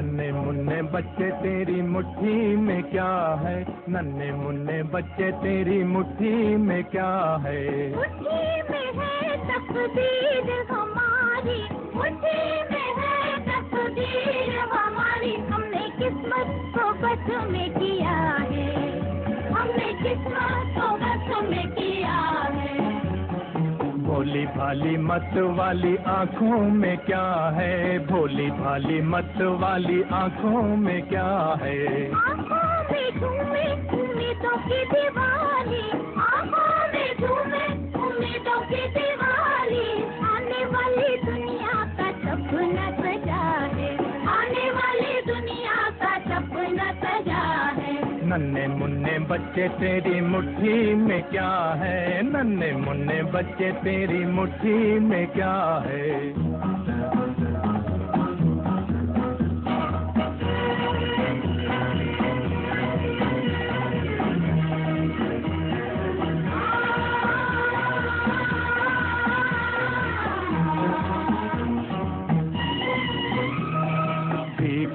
नन्हे मुन्ने बच्चे तेरी मुट्ठी में क्या है, नन्हे मुन्ने बच्चे तेरी मुट्ठी में क्या है। मुट्ठी में है तकदीर हमारी, मुट्ठी में है तकदीर हमारी। हमने किस्मत को बस में किया है, हमने किस्मत को बस में किया है। भोली भाली मत वाली आँखों में क्या है, भोली भाली मत वाली आँखों में क्या है। आँखों में झूमे उम्मीदों की दिवाली, आँखों में झूमे उम्मीदों की दिवाली। आने वाली दुनिया का सपना सजा है, आने वाली दुनिया का सपना सजा है। नन्हे मुन्ने बच्चे तेरी मुट्ठी में क्या है, नन्हे मुन्ने बच्चे तेरी मुट्ठी में क्या है।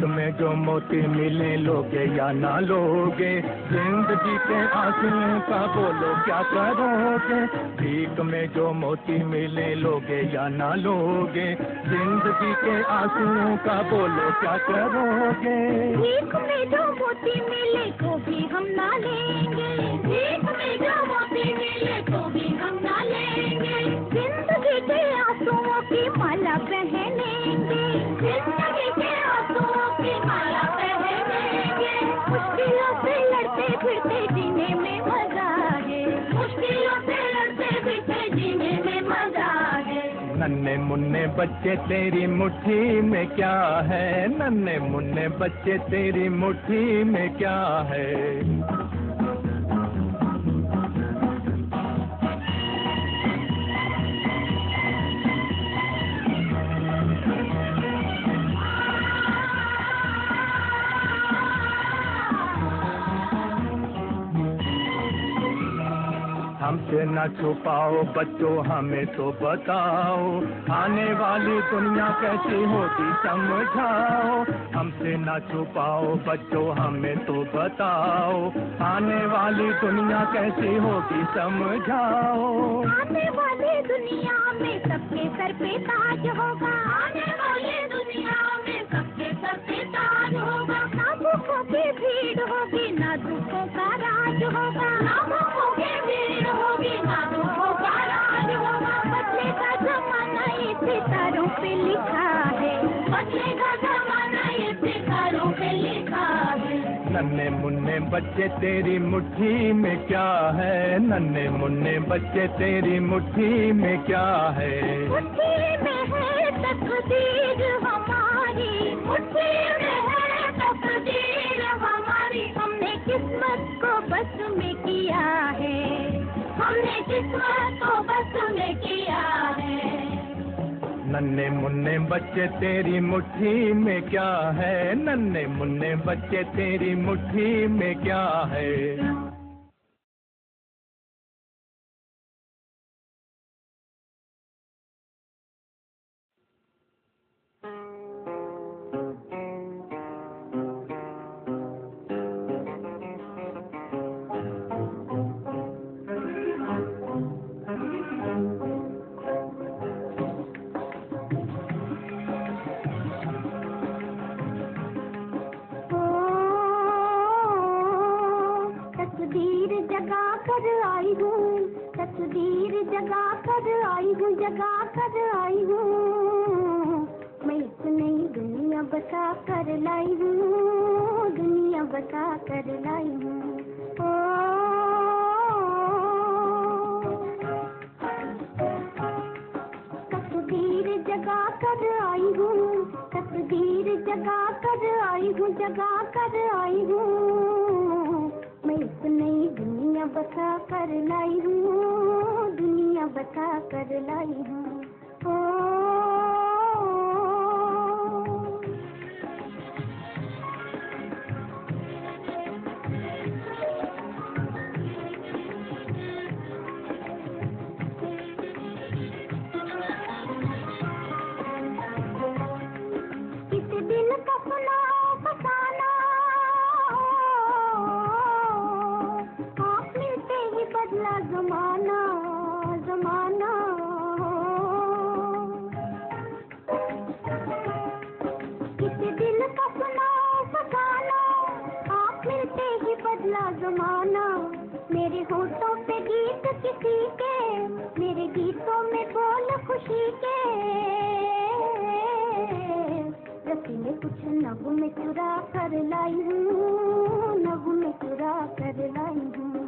में जो मोती मिले लोगे या ना लोगे, जिंदगी के आंसुओं का बोलो क्या करोगे। भीख में जो मोती मिले लोगे या ना लोगे, जिंदगी के आंसुओं का बोलो क्या करोगे। भीख में जो मोती मिले तो भी हम ना लेंगे, भीख में जो मोती मिले तो भी हम ना लेंगे। जिंदगी के आंसुओं की माला पहनेंगे, जिंदगी के आंसुओं की माला पहनेंगे। मुश्किलों से लड़ते फिरते जीने में मजा है, मुश्किलों से लड़ते फिरते जीने में मजा है। नन्हे मुन्ने बच्चे तेरी मुट्ठी में क्या है, नन्हे मुन्ने बच्चे तेरी मुट्ठी में क्या है। हमसे न छुपाओ बच्चों हमें तो बताओ, आने वाली दुनिया कैसी होगी समझाओ। हमसे न छुपाओ बच्चों हमें तो बताओ, आने वाली दुनिया कैसी होगी समझाओ। आने वाली दुनिया में सबके सर पे ताज होगा, आने वाली दुनिया में सबके सर पे ताज होगा। ना भूखों की भीड़ होगी ना दुखों का राज होगा, ना भूखों की भीड़ होगी ना दुखों का राज होगा। बदलेगा जमाना ये सितारों पे लिखा है, बदलेगा जमाना ये सितारों पे लिखा है। नन्हे मुन्ने बच्चे तेरी मुट्ठी में क्या है, नन्हे मुन्ने बच्चे तेरी मुट्ठी में क्या है। मुट्ठी में है तकदीर हमारी, मुट्ठी में है तकदीर हमारी। हमने किस्मत को बस में किया है, हमने किस्मत को बस में किया है। नन्हे मुन्ने बच्चे तेरी मुट्ठी में क्या है, नन्हे मुन्ने बच्चे तेरी मुट्ठी में क्या है। तकदीर जगा कर आई हूँ, तकदीर जगा कर आई हूँ, जगा कर आई हूँ। मैं एक नई दुनिया बता कर लाई हूँ, दुनिया बता कर लाई हूँ। तकदीर जगा कर आई हूँ, तकदीर जगा कर आई हूँ, जगा कर आई हूँ। मैं एक नई दुनिया बता कर लाई हूँ, दुनिया बता कर लाई हूँ। इस दिन का सुना किसी के, मेरे गीतों में बोल खुशी के। रसीले कुछ नभ में चुरा कर लाई हूँ, नभ में चुरा कर लाई हूँ।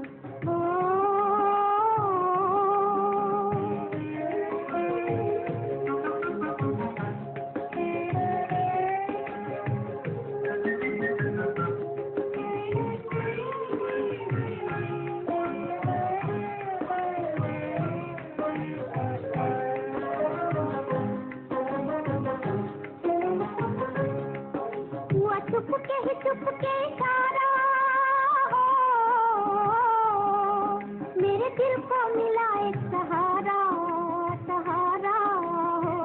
चुपके ही चुपके इशारा हो, मेरे दिल को मिला एक सहारा, सहारा हो।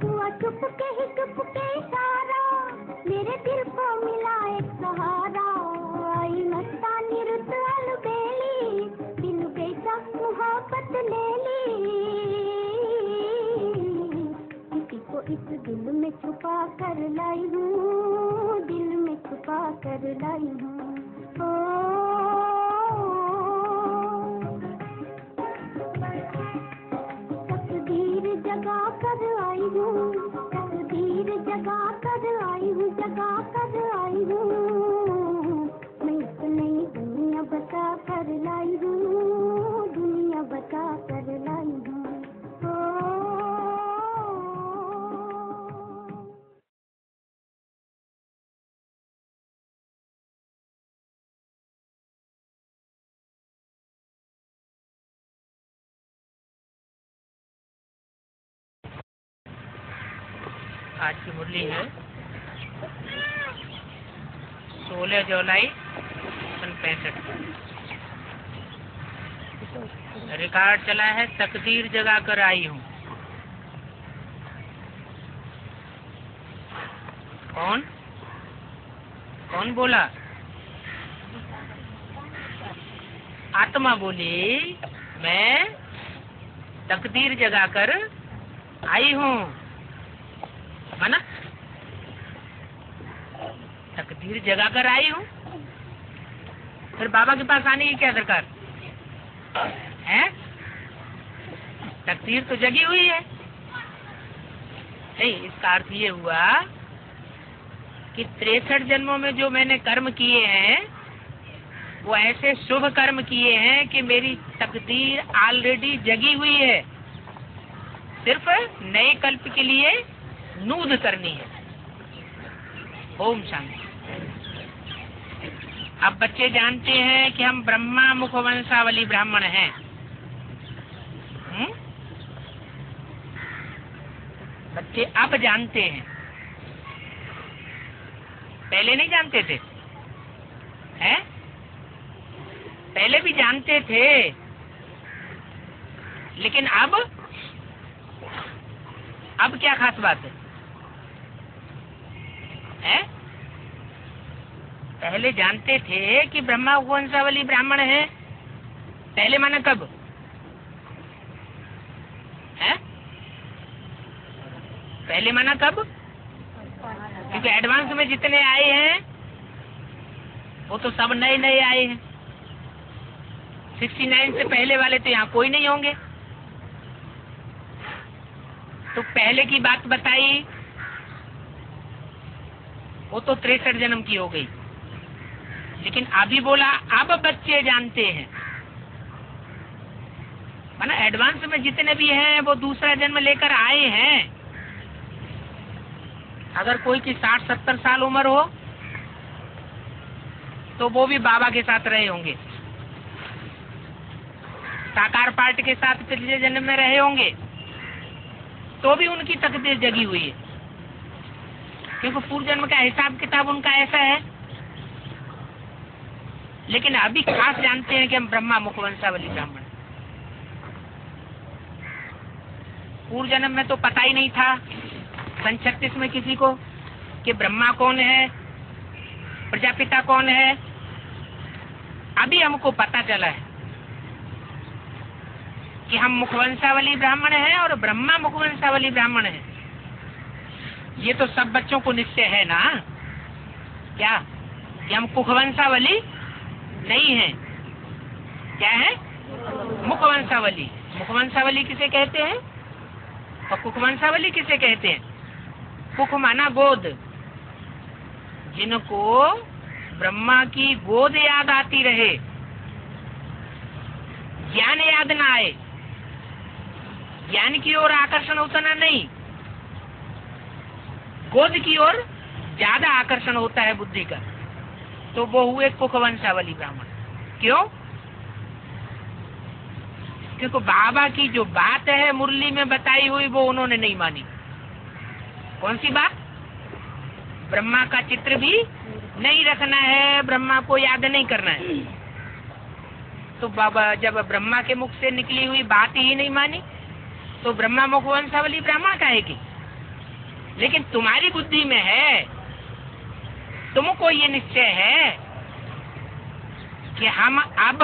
हुआ चुपके ही चुपके इशारा, मेरे दिल को मिला एक सहारा। आई मस्तानी रुत अलबेली, दिल बेचा मोहब्बत ले ली। इस दिल में छुपा कर लाई हूँ, दिल में छुपा कर लाई हूँ। तकदीर जगा कर आई हूँ, तकदीर जगा कर आई हूँ, जगा कर आई हूँ। मैं इस नई दुनिया बता कर लाई हूँ, दुनिया बता कर लाई हूँ। आज की मुरली है 16 जुलाई 65। रिकॉर्ड चला है तकदीर जगा कर आई हूँ। कौन कौन बोला? आत्मा बोली मैं तकदीर जगा कर आई हूँ। माना तकदीर जगा कर आई हूँ, फिर बाबा के पास आने की क्या दरकार है? तकदीर तो जगी हुई है। नहीं, इसका अर्थ ये हुआ कि 63 जन्मों में जो मैंने कर्म किए हैं वो ऐसे शुभ कर्म किए हैं कि मेरी तकदीर ऑलरेडी जगी हुई है, सिर्फ नए कल्प के लिए नूद करनी है। ओम शांति। अब बच्चे जानते हैं कि हम ब्रह्मा मुखवंशावली ब्राह्मण हैं। बच्चे अब जानते हैं, पहले नहीं जानते थे। हैं? पहले भी जानते थे, लेकिन अब क्या खास बात है? पहले जानते थे कि ब्रह्मा वंशावली ब्राह्मण है। पहले माना कब है? पहले माना कब? क्योंकि एडवांस में जितने आए हैं वो तो सब नए नए आए हैं। 69 से पहले वाले तो यहाँ कोई नहीं होंगे। तो पहले की बात बताई वो तो 63 जन्म की हो गई। लेकिन अभी बोला अब बच्चे जानते हैं, माना एडवांस में जितने भी हैं वो दूसरा जन्म लेकर आए हैं। अगर कोई की 60-70 साल उम्र हो तो वो भी बाबा के साथ रहे होंगे, साकार पार्ट के साथ पिछले जन्म में रहे होंगे, तो भी उनकी तकदीर जगी हुई है। क्योंकि पूर्व जन्म का हिसाब किताब उनका ऐसा है। लेकिन अभी खास जानते हैं कि हम ब्रह्मा मुखवंशावली ब्राह्मण। पूर्व जन्म में तो पता ही नहीं था 36 में किसी को कि ब्रह्मा कौन है, प्रजापिता कौन है। अभी हमको पता चला है कि हम मुखवंशावली ब्राह्मण हैं और ब्रह्मा मुखवंशावली ब्राह्मण है। ये तो सब बच्चों को निश्चय है ना क्या कि हम मुखवंशावली नहीं है। क्या है? मुखवंशावली। मुखवंशावली किसे कहते हैं और कुखवंशावली किसे कहते हैं? कुख माना गोद, जिनको ब्रह्मा की गोद याद आती रहे, ज्ञान याद ना आए, ज्ञान की ओर आकर्षण उतना नहीं, गोद की ओर ज्यादा आकर्षण होता है बुद्धि का, तो वो हुए कुखवंशावली ब्राह्मण। क्यों? क्योंकि बाबा की जो बात है मुरली में बताई हुई वो उन्होंने नहीं मानी। कौन सी बात? ब्रह्मा का चित्र भी नहीं रखना है, ब्रह्मा को याद नहीं करना है। तो बाबा जब ब्रह्मा के मुख से निकली हुई बात ही नहीं मानी तो ब्रह्मा मुखवंशावली ब्राह्मण कहेगी। लेकिन तुम्हारी बुद्धि में है, तुमको ये निश्चय है कि हम अब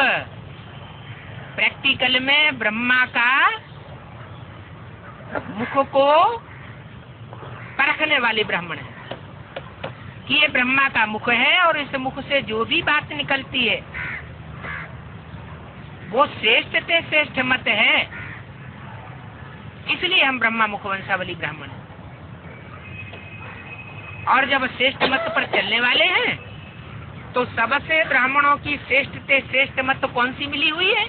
प्रैक्टिकल में ब्रह्मा का मुख को परखने वाले ब्राह्मण है कि ये ब्रह्मा का मुख है और इस मुख से जो भी बात निकलती है वो श्रेष्ठ से श्रेष्ठ मत है, इसलिए हम ब्रह्मा मुखवंशावली ब्राह्मण हैं। और जब श्रेष्ठ मत पर चलने वाले हैं तो सबसे ब्राह्मणों की श्रेष्ठ से श्रेष्ठ मत कौन सी मिली हुई है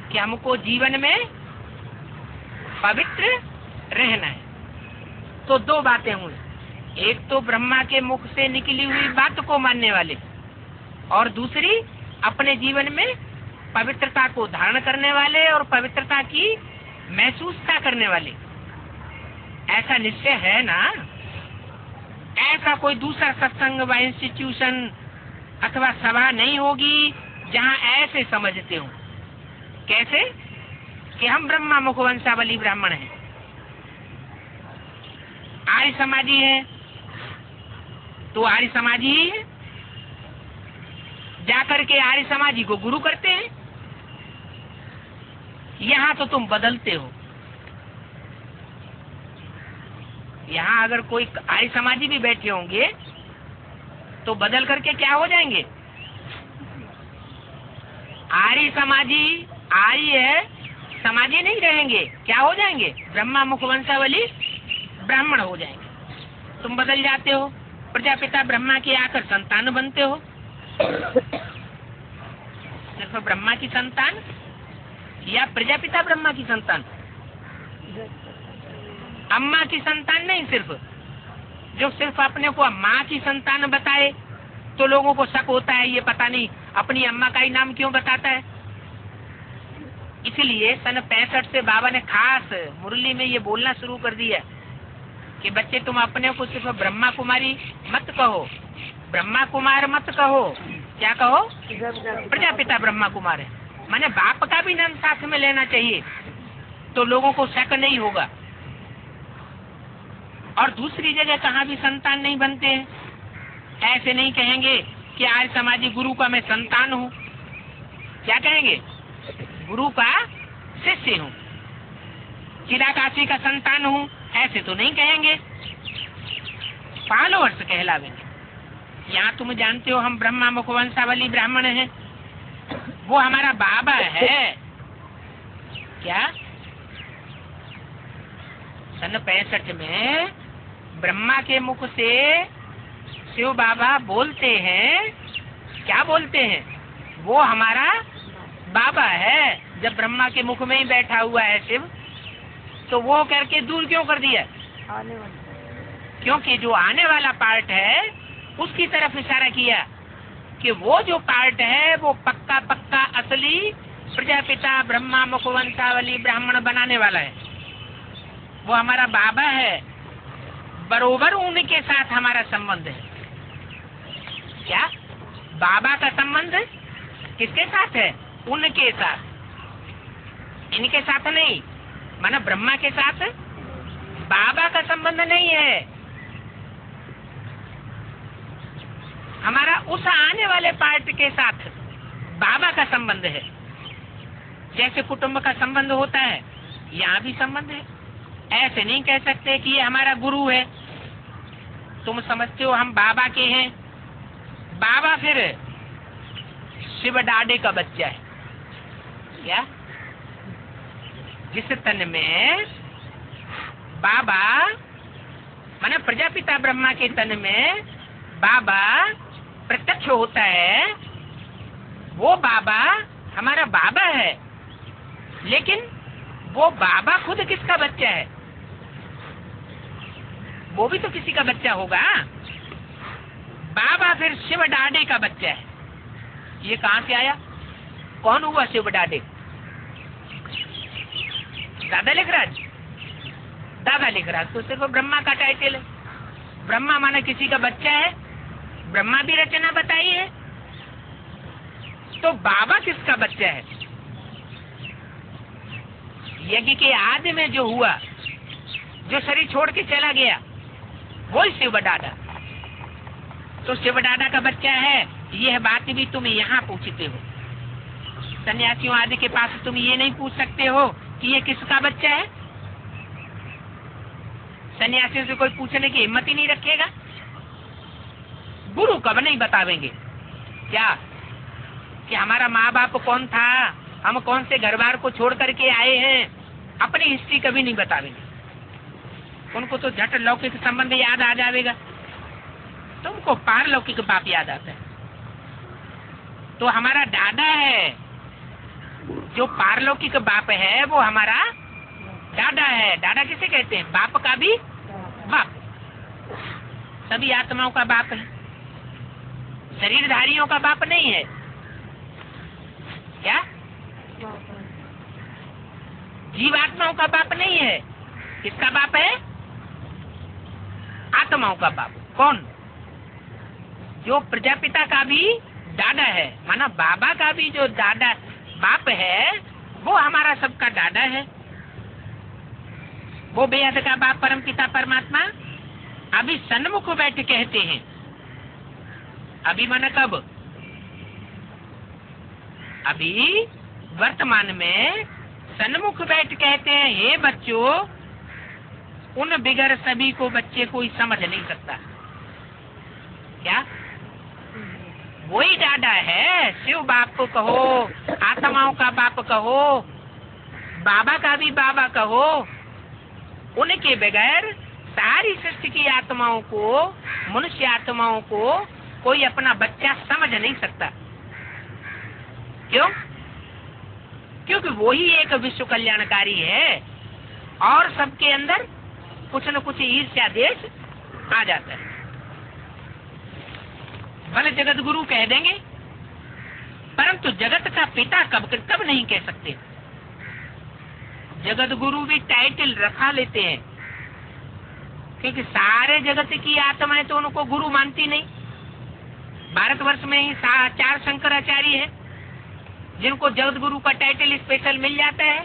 कि हमको जीवन में पवित्र रहना है। तो दो बातें हुई, एक तो ब्रह्मा के मुख से निकली हुई बात को मानने वाले, और दूसरी अपने जीवन में पवित्रता को धारण करने वाले और पवित्रता की महसूसता करने वाले। ऐसा निश्चय है ना? ऐसा कोई दूसरा सत्संग व इंस्टीट्यूशन अथवा सभा नहीं होगी जहाँ ऐसे समझते हो। कैसे? कि हम ब्रह्मा मुखवंशावली ब्राह्मण हैं, आर्य समाजी है तो आर्य समाजी ही है, जाकर के आर्य समाजी को गुरु करते हैं। यहाँ तो तुम बदलते हो। यहाँ अगर कोई आर्य समाजी भी बैठे होंगे तो बदल करके क्या हो जाएंगे? आर्य समाजी आर्य है, समाजी नहीं रहेंगे। क्या हो जाएंगे? ब्रह्मा मुखवंशावली ब्राह्मण हो जाएंगे। तुम बदल जाते हो, प्रजापिता ब्रह्मा के आकर संतान बनते हो। सिर्फ ब्रह्मा की संतान या प्रजापिता ब्रह्मा की संतान? अम्मा की संतान नहीं। सिर्फ जो सिर्फ अपने को माँ की संतान बताए तो लोगों को शक होता है, ये पता नहीं अपनी अम्मा का ही नाम क्यों बताता है। इसलिए सन 65 से बाबा ने खास मुरली में ये बोलना शुरू कर दिया कि बच्चे तुम अपने को सिर्फ ब्रह्मा कुमारी मत कहो, ब्रह्मा कुमार मत कहो। क्या कहो? प्रजापिता ब्रह्मा कुमार है, माने बाप का भी नाम साथ में लेना चाहिए तो लोगों को शक नहीं होगा। और दूसरी जगह कहाँ भी संतान नहीं बनते हैं। ऐसे नहीं कहेंगे कि आर्य समाजी गुरु का मैं संतान हूँ। क्या कहेंगे? गुरु का शिष्य हूँ, चिराकाशी का संतान हूँ। ऐसे तो नहीं कहेंगे, फॉलोअर्स कहलावेंगे। यहाँ तुम जानते हो हम ब्रह्मा मुखवंशावली ब्राह्मण हैं, वो हमारा बाबा है। क्या? सन 65 में ब्रह्मा के मुख से शिव बाबा बोलते हैं। क्या बोलते हैं? वो हमारा बाबा है। जब ब्रह्मा के मुख में ही बैठा हुआ है शिव, तो वो करके दूर क्यों कर दिया? क्योंकि जो आने वाला पार्ट है उसकी तरफ इशारा किया कि वो जो पार्ट है वो पक्का पक्का असली प्रजापिता ब्रह्मा मुखवंशावली ब्राह्मण बनाने वाला है। वो हमारा बाबा है, बरोबर उनके साथ हमारा संबंध है। क्या? बाबा का संबंध किसके साथ है? उनके साथ, इनके साथ नहीं। माना ब्रह्मा के साथ बाबा का संबंध नहीं है, हमारा उस आने वाले पार्ट के साथ बाबा का संबंध है। जैसे कुटुंब का संबंध होता है, यहाँ भी संबंध है। ऐसे नहीं कह सकते कि ये हमारा गुरु है। तुम समझते हो हम बाबा के हैं, बाबा फिर शिव डाडे का बच्चा है। क्या? जिस तन में बाबा माने प्रजापिता ब्रह्मा के तन में बाबा प्रत्यक्ष होता है, वो बाबा हमारा बाबा है। लेकिन वो बाबा खुद किसका बच्चा है? वो भी तो किसी का बच्चा होगा। बाबा फिर शिव डाडे का बच्चा है। ये कहां से आया? कौन हुआ शिव डाडे? दादा लिखराज? दादा लिखराज तो सिर्फ ब्रह्मा का टाइटल है। ब्रह्मा माने किसी का बच्चा है, ब्रह्मा भी रचना बताई है। तो बाबा किसका बच्चा है? यज्ञ के आदि में जो हुआ, जो शरीर छोड़ के चला गया, वही शिव डाडा। तो शिव डाडा का बच्चा है। यह बात भी तुम यहाँ पूछते हो। सन्यासियों आदि के पास तुम ये नहीं पूछ सकते हो कि ये किसका बच्चा है। सन्यासियों से कोई पूछने की हिम्मत ही नहीं रखेगा। गुरु कब नहीं बतावेंगे क्या कि हमारा माँ बाप कौन था, हम कौन से घर बार को छोड़ करके आए हैं, अपनी हिस्ट्री कभी नहीं बतावेंगे। उनको तो झट लौकिक संबंध याद आ जाएगा, तुमको पारलौकिक बाप याद आता है। तो हमारा दादा है, जो पारलौकिक बाप है वो हमारा दादा है। दादा किसे कहते हैं? बाप का भी बाप। सभी आत्माओं का बाप है, शरीरधारियों का बाप नहीं है। क्या? जीवात्माओं का बाप नहीं है। किसका बाप है? आत्माओं का बाप। कौन? जो प्रजापिता का भी दादा है, माना बाबा का भी जो दादा बाप है, वो हमारा सबका दादा है। वो बेहद का बाप परम पिता परमात्मा अभी सन्मुख बैठ कहते हैं। अभी माना कब? अभी वर्तमान में सन्मुख बैठ कहते हैं, हे बच्चों, उन बिगर सभी को बच्चे कोई समझ नहीं सकता। क्या? वही दादा है। शिव बाप को कहो, आत्माओं का बाप कहो, बाबा का भी बाबा कहो, उनके बगैर सारी सृष्टि की आत्माओं को, मनुष्य आत्माओं को कोई अपना बच्चा समझ नहीं सकता। क्यों? क्योंकि वही एक विश्व कल्याणकारी है और सबके अंदर कुछ न कुछ ईर्ष्या देश आ जाता है। भले जगत गुरु कह देंगे, परंतु जगत का पिता कब नहीं कह सकते। जगत गुरु भी टाइटल रखा लेते हैं, क्योंकि सारे जगत की आत्माएं तो उनको गुरु मानती नहीं। भारतवर्ष में ही 4 शंकराचार्य है जिनको जगत गुरु का टाइटल स्पेशल मिल जाता है।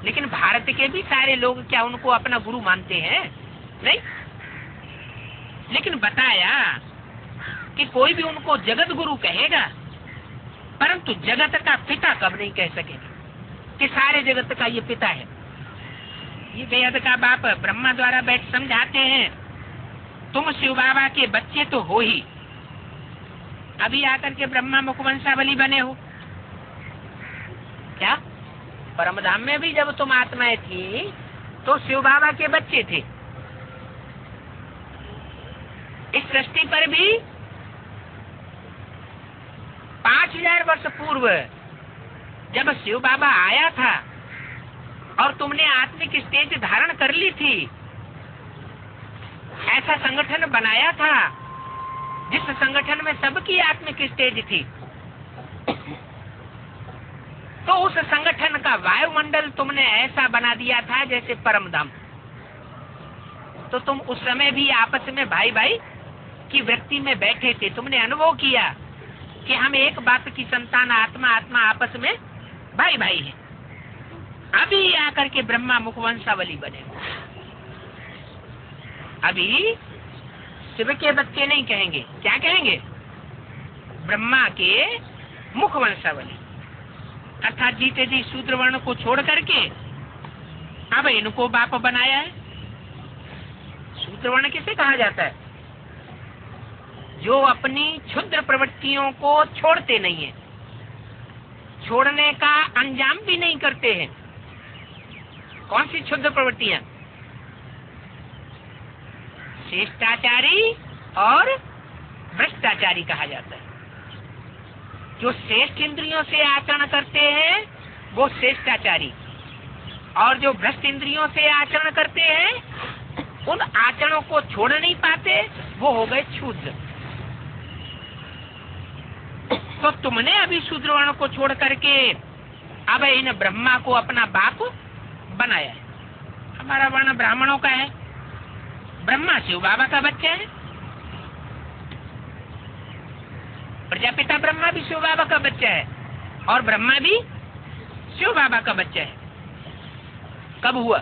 लेकिन भारत के भी सारे लोग क्या उनको अपना गुरु मानते हैं? नहीं। लेकिन बताया कि कोई भी उनको जगत गुरु कहेगा, परंतु जगत का पिता कब नहीं कह सकेगा कि सारे जगत का ये पिता है। ये बेहद का बाप ब्रह्मा द्वारा बैठ समझाते हैं, तुम शिव बाबा के बच्चे तो हो ही। अभी आकर के ब्रह्मा मुखवंशावली बने हो। क्या? परमधाम में भी जब तुम आत्माएं थी तो शिव बाबा के बच्चे थे। इस सृष्टि पर भी 5000 वर्ष पूर्व जब शिव बाबा आया था और तुमने आत्मिक स्टेज धारण कर ली थी, ऐसा संगठन बनाया था जिस संगठन में सबकी आत्मिक स्टेज थी, तो उस संगठन का वायुमंडल तुमने ऐसा बना दिया था जैसे परमधाम। तो तुम उस समय भी आपस में भाई भाई की वृत्ति में बैठे थे। तुमने अनुभव किया कि हम एक बाप की संतान, आत्मा आत्मा आपस में भाई भाई है। अभी आकर के ब्रह्मा मुखवंशावली बने। अभी शिव के बच्चे नहीं कहेंगे, क्या कहेंगे? ब्रह्मा के मुखवंशावली, अर्थात जीते जी शूद्र वर्ण को छोड़ करके अब इनको बाप बनाया है। शूद्र वर्ण किसे कहा जाता है? जो अपनी क्षुद्र प्रवृत्तियों को छोड़ते नहीं है, छोड़ने का अंजाम भी नहीं करते हैं। कौन सी क्षुद्र प्रवृत्तियां? श्रेष्ठाचारी और भ्रष्टाचारी कहा जाता है। जो श्रेष्ठ इंद्रियों से आचरण करते हैं वो श्रेष्ठाचारी, और जो भ्रष्ट इंद्रियों से आचरण करते हैं उन आचरणों को छोड़ नहीं पाते, वो हो गए शूद्र। तो तुमने अभी शूद्र वर्ण को छोड़ करके अब इन ब्रह्मा को अपना बाप बनाया है। हमारा वर्ण ब्राह्मणों का है, ब्रह्मा शिव बाबा का बच्चा है, प्रजापिता ब्रह्मा भी शिव बाबा का बच्चा है और ब्रह्मा भी शिव बाबा का बच्चा है। कब हुआ?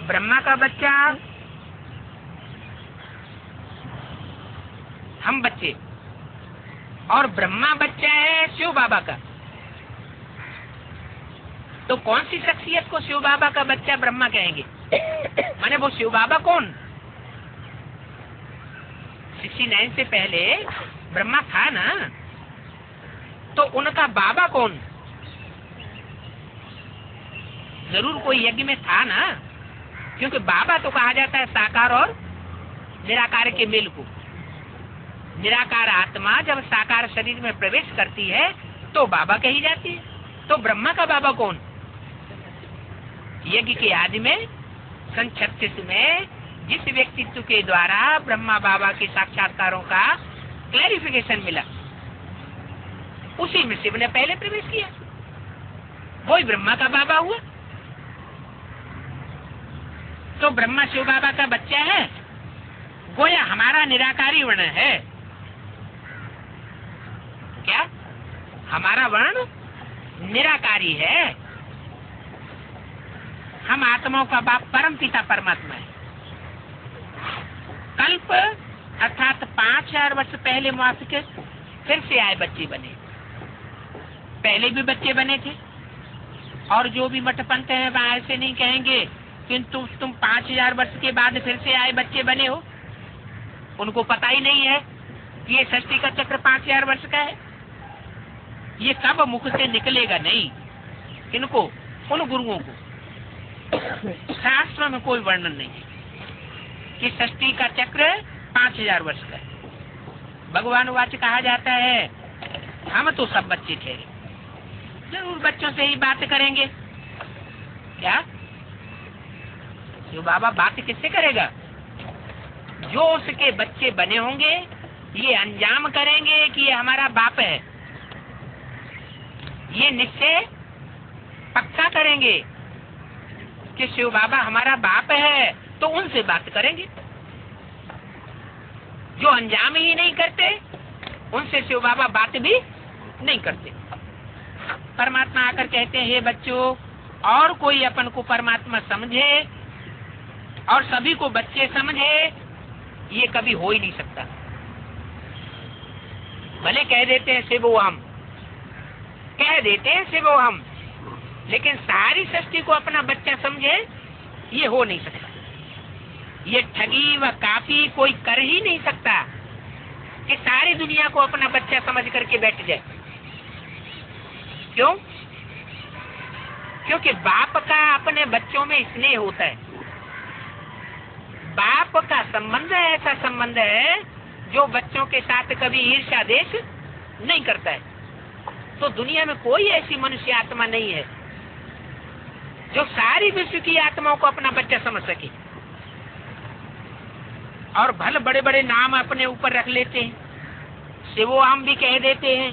ब्रह्मा का बच्चा हम बच्चे, और ब्रह्मा बच्चा है शिव बाबा का। तो कौन सी शख्सियत को शिव बाबा का बच्चा ब्रह्मा कहेंगे? माने वो शिव बाबा कौन? 69 से पहले ब्रह्मा था ना, तो उनका बाबा कौन? जरूर कोई यज्ञ में था ना, क्योंकि बाबा तो कहा जाता है साकार और निराकार के मेल को। निराकार आत्मा जब साकार शरीर में प्रवेश करती है तो बाबा कही जाती है। तो ब्रह्मा का बाबा कौन? यज्ञ के आदि में सन 36 में जिस व्यक्तित्व के द्वारा ब्रह्मा बाबा के साक्षात्कारों का क्लैरिफिकेशन मिला, उसी में शिव ने पहले प्रवेश किया, वही ब्रह्मा का बाबा हुआ। तो ब्रह्मा शिव बाबा का बच्चा है, गोया हमारा निराकारी वर्ण है। क्या हमारा वर्ण निराकारी है? हम आत्माओं का बाप परम पिता परमात्मा है। कल्प अर्थात 5000 वर्ष पहले मुआफिक फिर से आए बच्चे बने। पहले भी बच्चे बने थे, और जो भी मठ पंथ है वहाँ ऐसे नहीं कहेंगे किंतु तुम 5000 वर्ष के बाद फिर से आए बच्चे बने हो। उनको पता ही नहीं है कि ये सृष्टि का चक्र 5000 वर्ष का है। ये कब मुख से निकलेगा नहीं। इनको, उन गुरुओं को शास्त्र में कोई वर्णन नहीं है कि सृष्टि का चक्र 5000 वर्ष का है। भगवान वाच कहा जाता है हम तो सब बच्चे ठहरे, जरूर बच्चों से ही बात करेंगे। क्या जो बाबा बात किससे करेगा? जो उसके बच्चे बने होंगे ये अंजाम करेंगे कि ये हमारा बाप है, ये निश्चय पक्का करेंगे कि शिव बाबा हमारा बाप है, तो उनसे बात करेंगे। जो अंजाम ही नहीं करते उनसे शिव बाबा बात भी नहीं करते। परमात्मा आकर कहते हैं हे बच्चों, और कोई अपन को परमात्मा समझे और सभी को बच्चे समझे, ये कभी हो ही नहीं सकता। भले कह देते हैं शिवो हम, कह देते हैं शिवो हम, लेकिन सारी सृष्टि को अपना बच्चा समझे, ये हो नहीं सकता। ये ठगी व काफी कोई कर ही नहीं सकता कि सारी दुनिया को अपना बच्चा समझ करके बैठ जाए। क्यों? क्योंकि बाप का अपने बच्चों में स्नेह होता है। बाप का संबंध ऐसा संबंध है जो बच्चों के साथ कभी ईर्ष्या देश नहीं करता है। तो दुनिया में कोई ऐसी मनुष्य आत्मा नहीं है जो सारी विश्व की आत्माओं को अपना बच्चा समझ सके। और भले बड़े बड़े नाम अपने ऊपर रख लेते हैं, शिवोहम भी कह देते हैं,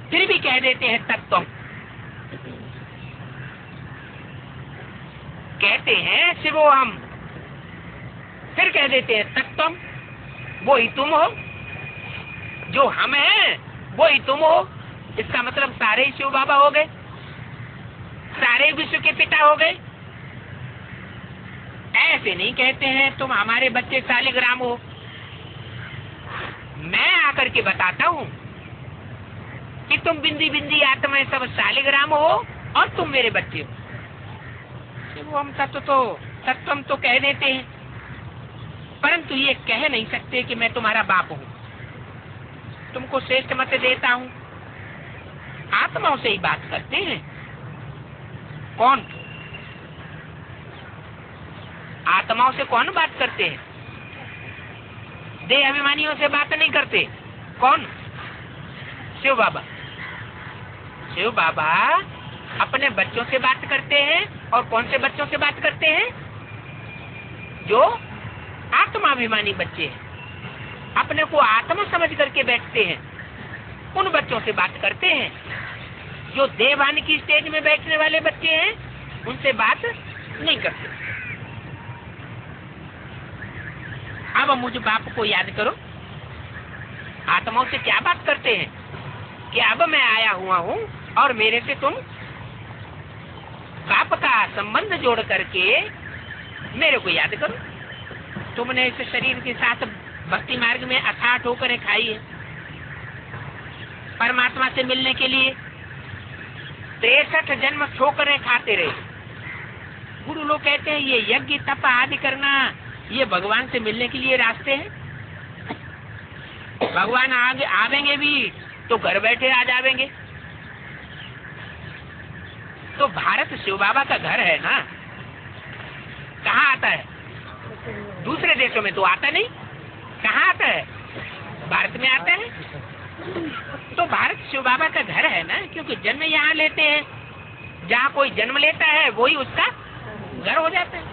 फिर भी कह देते हैं तत्व। कहते हैं शिवोहम, फिर कह देते हैं तत्वम, वो ही तुम हो। जो हम हैं वो ही तुम हो। इसका मतलब सारे ही शिव बाबा हो गए, सारे विश्व के पिता हो गए। ऐसे नहीं कहते हैं तुम हमारे बच्चे शालिग्राम हो। मैं आकर के बताता हूँ कि तुम बिंदी बिंदी आत्मा सब शालिग्राम हो और तुम मेरे बच्चे हो। वो हम तत्व तो कह देते हैं, परंतु ये कह नहीं सकते कि मैं तुम्हारा बाप हूँ, तुमको श्रेष्ठ मत देता हूँ। आत्माओं से ही बात करते हैं। कौन? आत्माओं से कौन बात करते हैं? देह अभिमानियों से बात नहीं करते। कौन? शिव बाबा। शिव बाबा अपने बच्चों से बात करते हैं। और कौन से बच्चों से बात करते हैं? जो आत्माभिमानी बच्चे हैं, अपने को आत्मा समझ करके बैठते हैं, उन बच्चों से बात करते हैं। जो देवान की स्टेज में बैठने वाले बच्चे हैं, उनसे बात नहीं करते। अब मुझ बाप को याद करो, आत्माओं से क्या बात करते हैं कि अब मैं आया हुआ हूँ और मेरे से तुम बाप का संबंध जोड़ करके मेरे को याद करो। तुमने इस शरीर के साथ भक्ति मार्ग में अथाह ठोकरें खाई है परमात्मा से मिलने के लिए। 63 जन्म ठोकरें खाते रहे। गुरु लोग कहते हैं ये यज्ञ तप आदि करना ये भगवान से मिलने के लिए रास्ते हैं। भगवान आगे आवेंगे भी तो घर बैठे आ जावेंगे। तो भारत शिव बाबा का घर है ना, कहाँ आता है? दूसरे देशों में तो आता नहीं। कहाँ आता है? भारत में आता है। तो भारत शिव बाबा का घर है ना, क्योंकि जन्म यहाँ लेते हैं। जहाँ कोई जन्म लेता है वही उसका घर हो जाता है।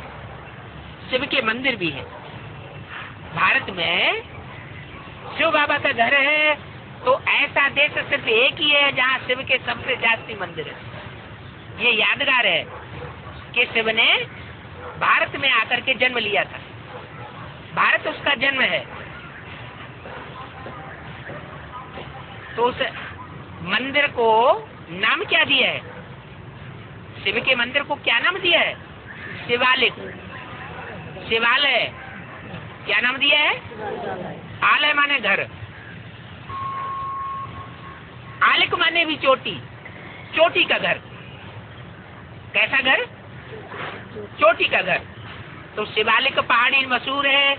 शिव के मंदिर भी है भारत में। शिव बाबा का घर है तो ऐसा देश सिर्फ एक ही है जहाँ शिव के सबसे जास्ती मंदिर है। ये यादगार है कि शिव ने भारत में आकर के जन्म लिया था। भारत उसका जन्म है। तो उस मंदिर को नाम क्या दिया है? शिव के मंदिर को क्या नाम दिया है? शिवालय। शिवालय क्या नाम दिया है? आलय माने घर, आलिक माने भी चोटी, चोटी का घर। कैसा घर? चोटी का घर। तो शिवालिक पहाड़ी मशहूर है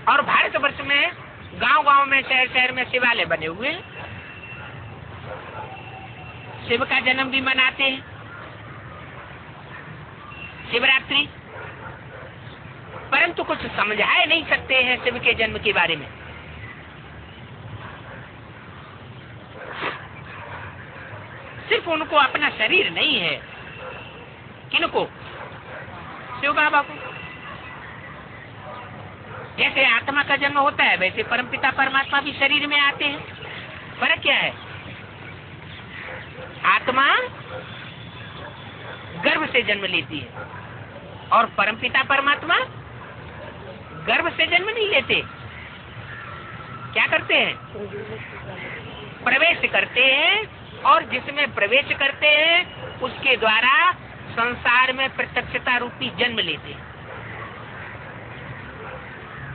और भारतवर्ष में गांव गांव में शहर शहर में शिवालय बने हुए हैं। शिव का जन्म भी मनाते हैं, शिवरात्रि। परंतु कुछ समझा नहीं सकते हैं शिव के जन्म के बारे में। सिर्फ उनको अपना शरीर नहीं है। किनको? शिव बाबा को। जैसे आत्मा का जन्म होता है वैसे परमपिता परमात्मा भी शरीर में आते हैं। फर्क क्या है? आत्मा गर्भ से जन्म लेती है और परमपिता परमात्मा गर्भ से जन्म नहीं लेते। क्या करते हैं? प्रवेश करते हैं, और जिसमें प्रवेश करते हैं उसके द्वारा संसार में प्रत्यक्षता रूपी जन्म लेते हैं।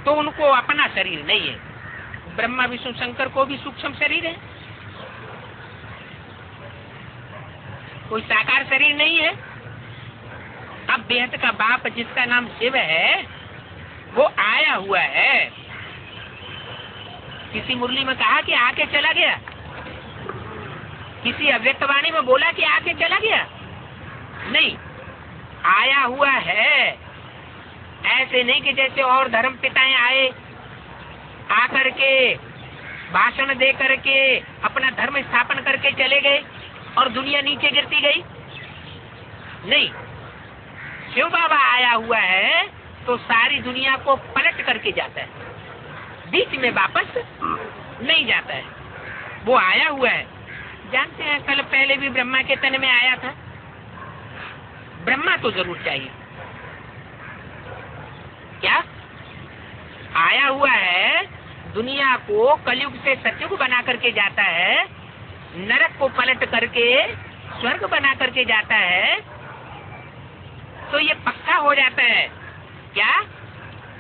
तो उनको अपना शरीर नहीं है। ब्रह्मा विष्णु शंकर को भी सूक्ष्म शरीर है, कोई साकार शरीर नहीं है। अब बेहद का बाप जिसका नाम शिव है वो आया हुआ है। किसी मुरली में कहा कि आके चला गया, किसी अव्यक्तवाणी में बोला कि आके चला गया, नहीं, आया हुआ है। ऐसे नहीं कि जैसे और धर्म पिताएं आए, आकर के भाषण दे करके अपना धर्म स्थापन करके चले गए और दुनिया नीचे गिरती गई। नहीं, शिव बाबा आया हुआ है तो सारी दुनिया को पलट करके जाता है, बीच में वापस नहीं जाता है। वो आया हुआ है। जानते हैं कल पहले भी ब्रह्मा के तन में आया था। ब्रह्मा तो जरूर चाहिए। क्या आया हुआ है? दुनिया को कलयुग से सतयुग बना करके जाता है, नरक को पलट करके स्वर्ग बना करके जाता है। तो ये पक्का हो जाता है क्या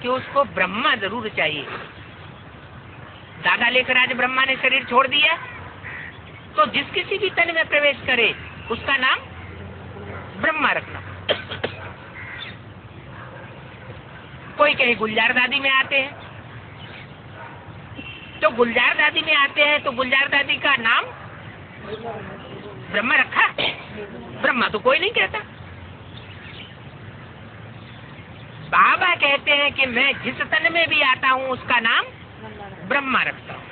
कि उसको ब्रह्मा जरूर चाहिए। दादा लेकर आज ब्रह्मा ने शरीर छोड़ दिया तो जिस किसी भी तन में प्रवेश करे उसका नाम ब्रह्मा रखना। कोई कहे गुलजार दादी में आते हैं, तो गुलजार दादी में आते हैं तो गुलजार दादी का नाम ब्रह्मा रखा, ब्रह्मा तो कोई नहीं कहता। बाबा कहते हैं कि मैं जिस तन में भी आता हूँ उसका नाम ब्रह्मा रखता हूँ।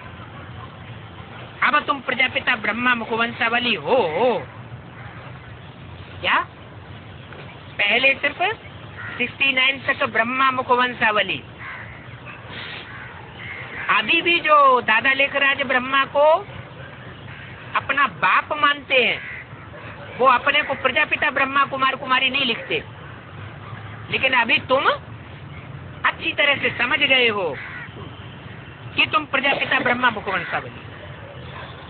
अब तुम प्रजापिता ब्रह्मा मुखवंशावली हो क्या? पहले सिर्फ 69 तक ब्रह्मा मुखवंशावली। अभी भी जो दादा लेखराज ब्रह्मा को अपना बाप मानते हैं, वो अपने को प्रजापिता ब्रह्मा कुमार कुमारी नहीं लिखते। लेकिन अभी तुम अच्छी तरह से समझ गए हो कि तुम प्रजापिता ब्रह्मा मुखवंशावली।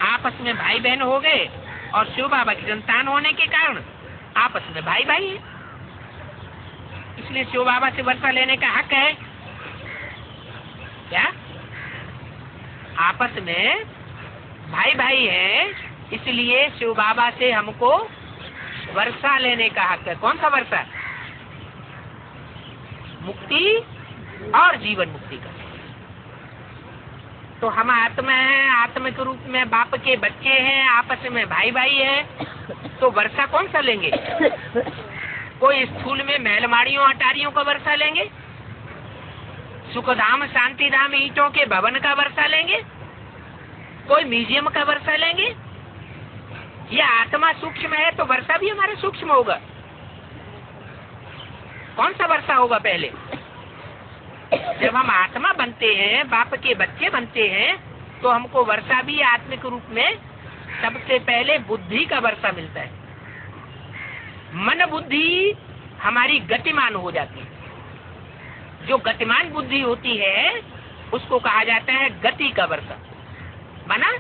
आपस में भाई बहन हो गए और शिव बाबा की संतान होने के कारण आपस में भाई भाई है, इसलिए शिव बाबा से वर्षा लेने का हक है। क्या? आपस में भाई भाई है, इसलिए शिव बाबा से हमको वर्षा लेने का हक है। कौन सा वर्षा? मुक्ति और जीवन मुक्ति का। तो हम आत्मा है, आत्मा के रूप में बाप के बच्चे हैं, आपस में भाई भाई है, तो वर्षा कौन सा लेंगे? कोई स्थूल में महलमाड़ियों अटारियों का वर्षा लेंगे? सुखधाम शांतिधाम ईंटों के भवन का वर्षा लेंगे? कोई म्यूजियम का वर्षा लेंगे? या आत्मा सूक्ष्म है तो वर्षा भी हमारा सूक्ष्म होगा। कौन सा वर्षा होगा पहले? जब हम आत्मा बनते हैं, बाप के बच्चे बनते हैं, तो हमको वर्षा भी आत्मिक रूप में सबसे पहले बुद्धि का वर्षा मिलता है। मन बुद्धि हमारी गतिमान हो जाती है। जो गतिमान बुद्धि होती है उसको कहा जाता है गति का वर्षा। माना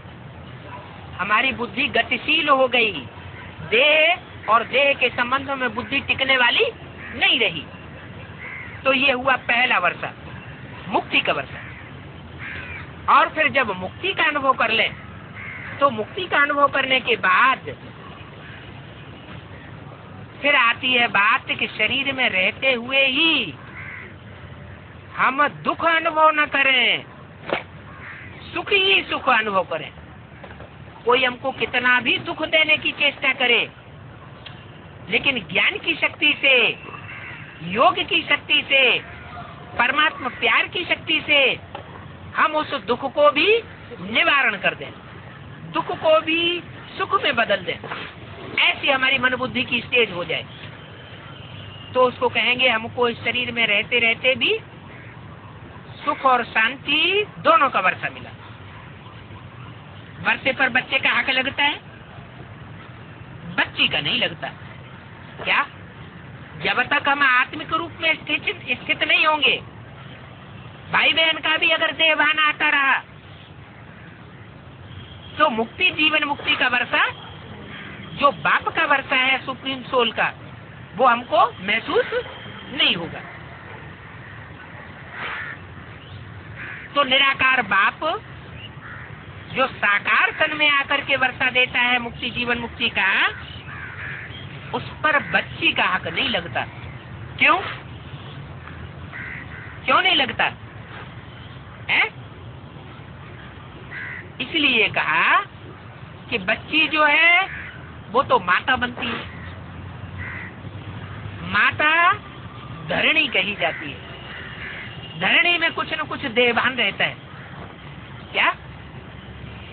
हमारी बुद्धि गतिशील हो गई, देह और देह के संबंध में बुद्धि टिकने वाली नहीं रही। तो ये हुआ पहला वर्षा, मुक्ति का वर्षा। और फिर जब मुक्ति का अनुभव कर ले, तो मुक्ति का अनुभव करने के बाद फिर आती है बात कि शरीर में रहते हुए ही हम दुख अनुभव न करें, सुख ही सुख अनुभव करें। कोई हमको कितना भी दुख देने की चेष्टा करे, लेकिन ज्ञान की शक्ति से, योग की शक्ति से, परमात्मा प्यार की शक्ति से हम उस दुख को भी निवारण कर दें, दुख को भी सुख में बदल दें। ऐसी हमारी मन बुद्धि की स्टेज हो जाए तो उसको कहेंगे हमको इस शरीर में रहते रहते भी सुख और शांति दोनों का वर्षा मिला। वर्षे पर बच्चे का हक लगता है, बच्ची का नहीं लगता। क्या? जब तक हम आत्मिक रूप में स्थित नहीं होंगे, भाई बहन का भी अगर देहभान आता रहा, तो मुक्ति जीवन मुक्ति का वर्षा, जो बाप का वर्षा है सुप्रीम सोल का, वो हमको महसूस नहीं होगा। तो निराकार बाप जो साकार तन में आकर के वर्षा देता है मुक्ति जीवन मुक्ति का, उस पर बच्ची का हक नहीं लगता। क्यों? क्यों नहीं लगता है? इसलिए कहा कि बच्ची जो है वो तो माता बनती है। माता धरणी कही जाती है। धरणी में कुछ न कुछ देहभान रहता है। क्या?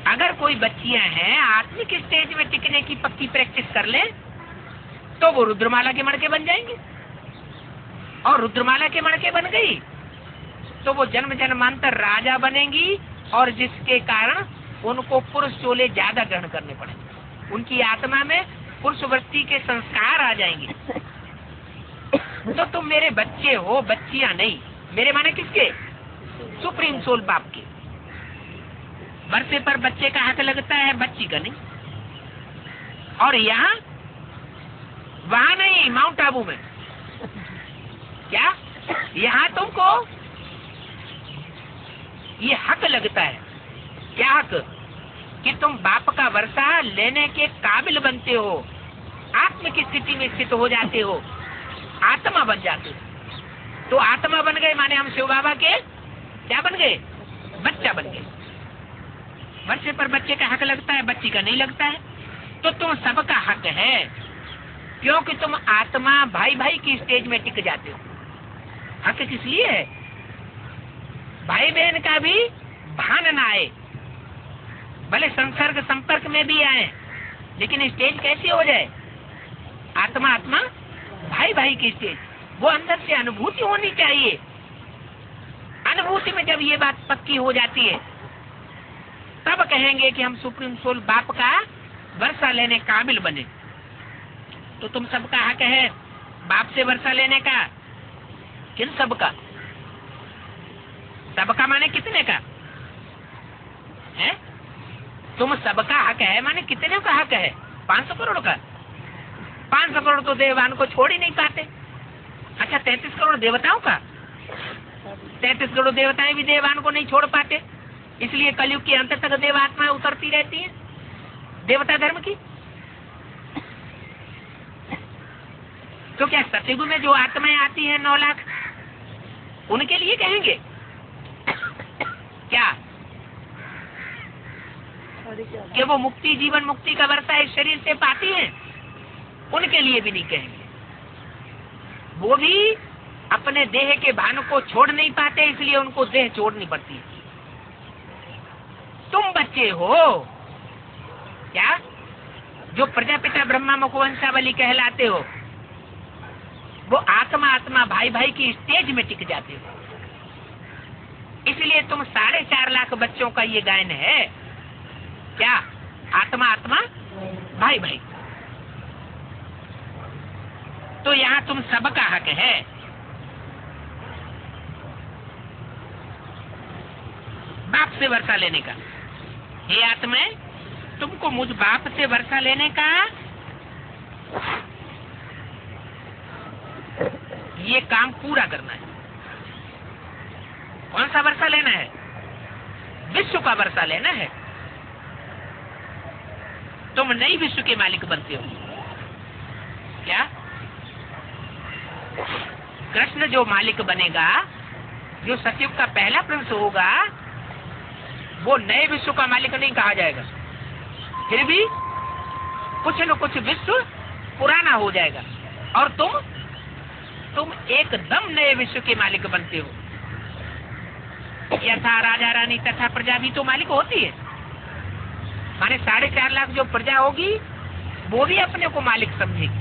अगर कोई बच्चियां हैं आत्मिक स्टेज में टिकने की पक्की प्रैक्टिस कर ले, तो वो रुद्रमाला के मणके बन जाएंगे। और रुद्रमाला के मणके बन गई तो वो जन्म जन्मांतर राजा बनेंगी, और जिसके कारण उनको पुरुष चोले ज्यादा ग्रहण करने पड़ेंगे। उनकी आत्मा में पुरुष वृत्ति के संस्कार आ जाएंगे। तो तुम मेरे बच्चे हो, बच्चियां नहीं। मेरे माने किसके? सुप्रीम सोल बाप के। वर्षे पर बच्चे का हक लगता है, बच्ची का नहीं। और यहाँ वहां नहीं, माउंट आबू में क्या? यहाँ तुमको ये हक लगता है। क्या हक? कि तुम बाप का वर्षा लेने के काबिल बनते हो, आत्म की स्थिति में स्थित हो जाते हो, आत्मा बन जाते हो। तो आत्मा बन गए, माने हम शिव बाबा के क्या बन गए? बच्चा बन गए। बच्चे पर बच्चे का हक लगता है, बच्ची का नहीं लगता है। तो तुम सबका हक है, क्योंकि तुम आत्मा भाई भाई की स्टेज में टिक जाते हो। हक किस लिए है? भाई बहन का भी भान ना आए, भले संसर्ग संपर्क में भी आए, लेकिन स्टेज कैसी हो जाए? आत्मा आत्मा भाई भाई की स्टेज, वो अंदर से अनुभूति होनी चाहिए। अनुभूति में जब ये बात पक्की हो जाती है, तब कहेंगे कि हम सुप्रीम सोल बाप का वर्षा लेने काबिल बने। तो तुम सबका हक है बाप से वर्षा लेने का। किन सबका? सबका माने कितने का है? तुम सबका हक है माने कितने का हक है? 500 करोड़ का। 500 करोड़ तो देवान को छोड़ ही नहीं पाते। अच्छा, 33 करोड़ देवताओं का? 33 करोड़ देवताएं भी देवान को नहीं छोड़ पाते, इसलिए कलयुग के अंत तक देवात्माएं उतरती रहती हैं देवता धर्म की। तो क्या सतयुग में जो आत्माएं आती हैं 9 लाख, उनके लिए कहेंगे क्या कि वो मुक्ति, जीवन मुक्ति का वर्षा इस शरीर से पाती हैं? उनके लिए भी नहीं कहेंगे। वो भी अपने देह के भान को छोड़ नहीं पाते, इसलिए उनको देह छोड़नी पड़ती है। तुम बच्चे हो क्या, जो प्रजापिता ब्रह्मा मुखवंशावली कहलाते हो, वो आत्मा आत्मा भाई भाई की स्टेज में टिक जाते हो। इसलिए तुम 4.5 लाख बच्चों का ये गायन है क्या, आत्मा आत्मा भाई भाई। तो यहाँ तुम सबका हक है। बाप से वर्षा लेने का। हे आत्मा, तुमको मुझ बाप से वर्षा लेने का ये काम पूरा करना है। कौन सा वर्षा लेना है? विश्व का वर्षा लेना है। तुम नई विश्व के मालिक बनते हो क्या? कृष्ण जो मालिक बनेगा, जो सतयुग का पहला प्रिंस होगा, वो नए विश्व का मालिक नहीं कहा जाएगा। फिर भी कुछ न कुछ विश्व पुराना हो जाएगा और तुम एकदम नए विश्व के मालिक बनते हो। यथा राजा रानी तथा प्रजा भी तो मालिक होती है, माने 4.5 लाख जो प्रजा होगी वो भी अपने को मालिक समझेगी,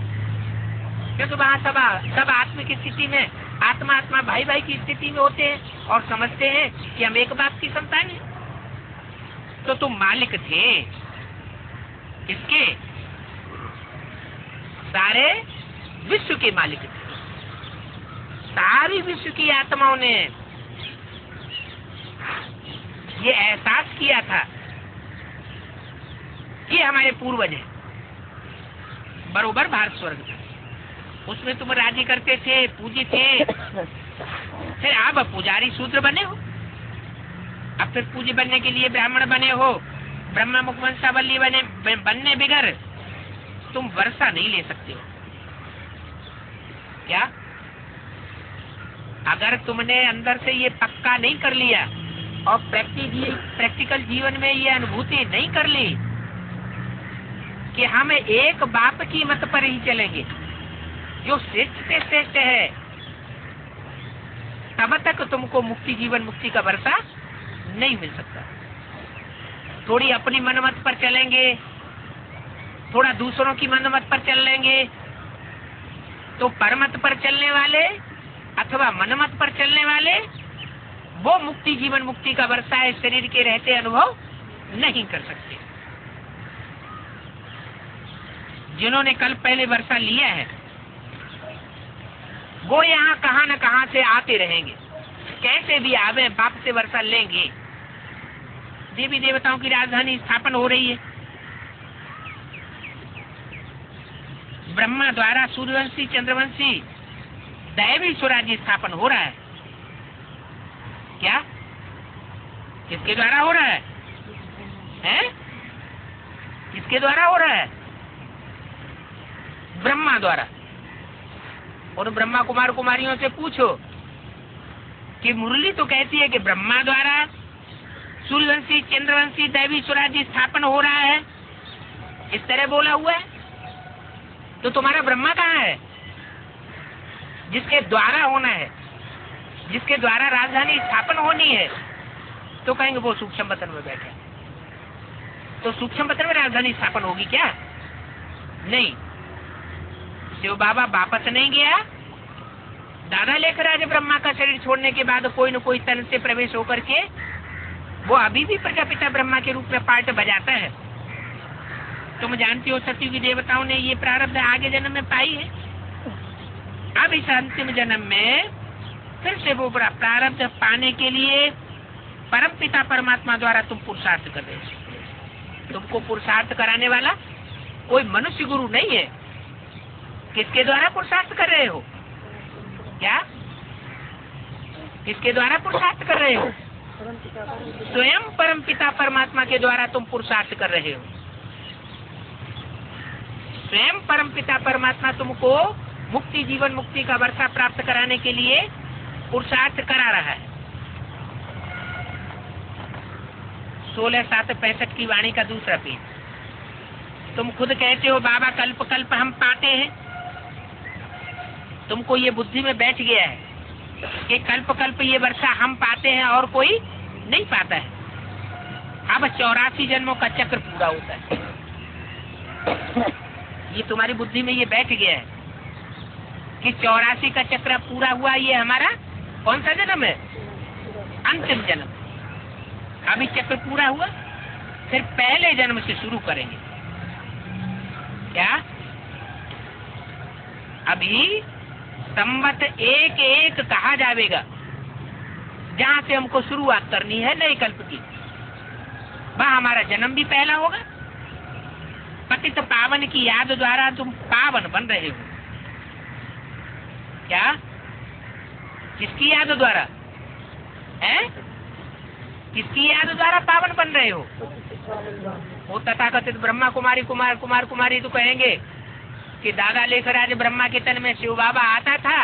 क्योंकि वहाँ सब आत्मिक स्थिति में आत्मा आत्मा भाई भाई की स्थिति में होते हैं और समझते हैं कि हम एक बाप की संतान हैं। तो तुम मालिक थे इसके, सारे विश्व के मालिक थे। सारी विश्व की आत्माओं ने ये एहसास किया था कि हमारे पूर्वज हैं, बरोबर भारत स्वर्ग था, उसमें तुम राजी करते थे, पूजी थे। फिर आप पुजारी शूद्र बने हो, अब फिर पूजी बनने के लिए ब्राह्मण बने हो, ब्रह्मा मुखवंशावली बनने बिगर तुम वर्षा नहीं ले सकते हो क्या? अगर तुमने अंदर से ये पक्का नहीं कर लिया और प्रैक्टिकल जीवन में ये अनुभूति नहीं कर ली कि हम एक बाप की मत पर ही चलेंगे जो श्रेष्ठ से श्रेष्ठ है, तब तक तुमको मुक्ति, जीवन मुक्ति का वर्षा नहीं मिल सकता। थोड़ी अपनी मनमत पर चलेंगे, थोड़ा दूसरों की मनमत पर चल लेंगे, तो परमत पर चलने वाले अथवा मनमत पर चलने वाले वो मुक्ति, जीवन मुक्ति का वर्षा इस शरीर के रहते अनुभव नहीं कर सकते। जिन्होंने कल पहले वर्षा लिया है वो यहाँ कहाँ न कहाँ से आते रहेंगे, कैसे भी आवे बाप से वर्षा लेंगे। देवी देवताओं की राजधानी स्थापन हो रही है, ब्रह्मा द्वारा सूर्यवंशी चंद्रवंशी दैवी स्वराज्य स्थापन हो रहा है क्या? किसके द्वारा हो रहा है? किसके द्वारा हो रहा है? ब्रह्मा द्वारा। और ब्रह्मा कुमार कुमारियों से पूछो कि मुरली तो कहती है कि ब्रह्मा द्वारा सूर्यवंशी चंद्रवंशी दैवी स्वराज्य स्थापन हो रहा है, इस तरह बोला हुआ है। तो तुम्हारा ब्रह्मा कहाँ है जिसके द्वारा होना है, जिसके द्वारा राजधानी स्थापन होनी है? तो कहेंगे वो सूक्ष्म वतन में बैठे। तो सूक्ष्म वतन में राजधानी स्थापन होगी क्या? नहीं। शिव बाबा वापस नहीं गया, दादा लेकर आज ब्रह्मा का शरीर छोड़ने के बाद कोई न कोई तन से प्रवेश होकर के वो अभी भी प्रजापिता ब्रह्मा के रूप में पार्ट बजाता है। तुम जानती हो सत्ययुग की देवताओं ने ये प्रारब्ध आगे जन्म में पाई है। अब इस अंतिम जन्म में फिर से वो प्रारब्ध पाने के लिए परम पिता परमात्मा द्वारा तुम पुरुषार्थ कर रहे हो। तुमको पुरुषार्थ कराने वाला कोई मनुष्य गुरु नहीं है। किसके द्वारा पुरुषार्थ कर रहे हो? क्या किसके द्वारा पुरुषार्थ कर रहे हो? स्वयं परम पिता परमात्मा के द्वारा तुम पुरुषार्थ कर रहे हो। स्वयं परम पिता परमात्मा तुमको मुक्ति, जीवन मुक्ति का वर्षा प्राप्त कराने के लिए पुरुषार्थ करा रहा है। 16/7/65 की वाणी का दूसरा पेज। तुम खुद कहते हो बाबा कल्प कल्प हम पाते हैं। तुमको ये बुद्धि में बैठ गया है कि कल्प कल्प ये वर्षा हम पाते हैं और कोई नहीं पाता है। अब 84 जन्मों का चक्र पूरा होता है। ये तुम्हारी बुद्धि में ये बैठ गया है कि 84 का चक्र पूरा हुआ। ये हमारा कौन सा जन्म है? अंतिम जन्म। अभी चक्र पूरा हुआ, फिर पहले जन्म से शुरू करेंगे। क्या अभी संवत 1-1 कहा जाएगा जहाँ से हमको शुरुआत करनी है नए कल्प की। वह हमारा जन्म भी पहला होगा। पतित पावन की याद द्वारा तुम पावन बन रहे हो। क्या किसकी याद द्वारा है? किसकी याद द्वारा पावन बन रहे हो? वो तथाकथित ब्रह्मा कुमारी कुमार कुमारी तो कहेंगे कि दादा लेकर आज ब्रह्मा के तन में शिव बाबा आता था,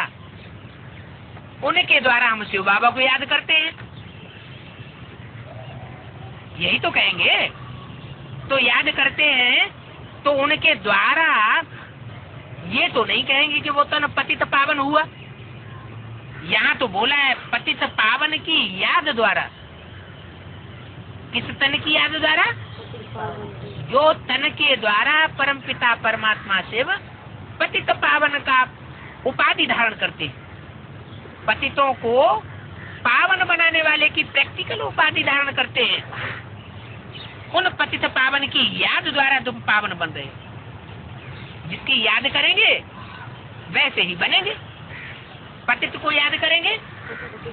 उनके द्वारा हम शिव बाबा को याद करते हैं। यही तो कहेंगे। तो याद करते हैं तो उनके द्वारा, ये तो नहीं कहेंगे कि वो तन पतित पावन हुआ। यहाँ तो बोला है पतित पावन की याद द्वारा। किस तन की याद द्वारा? जो तन के द्वारा परम पिता परमात्मा शिव पतित पावन का उपाधि धारण करते हैं। पतितों को पावन बनाने वाले की प्रैक्टिकल उपाधि धारण करते हैं। उन पतित पावन की याद द्वारा तुम पावन बन रहे हो। जिसकी याद करेंगे वैसे ही बनेंगे। पतित को याद करेंगे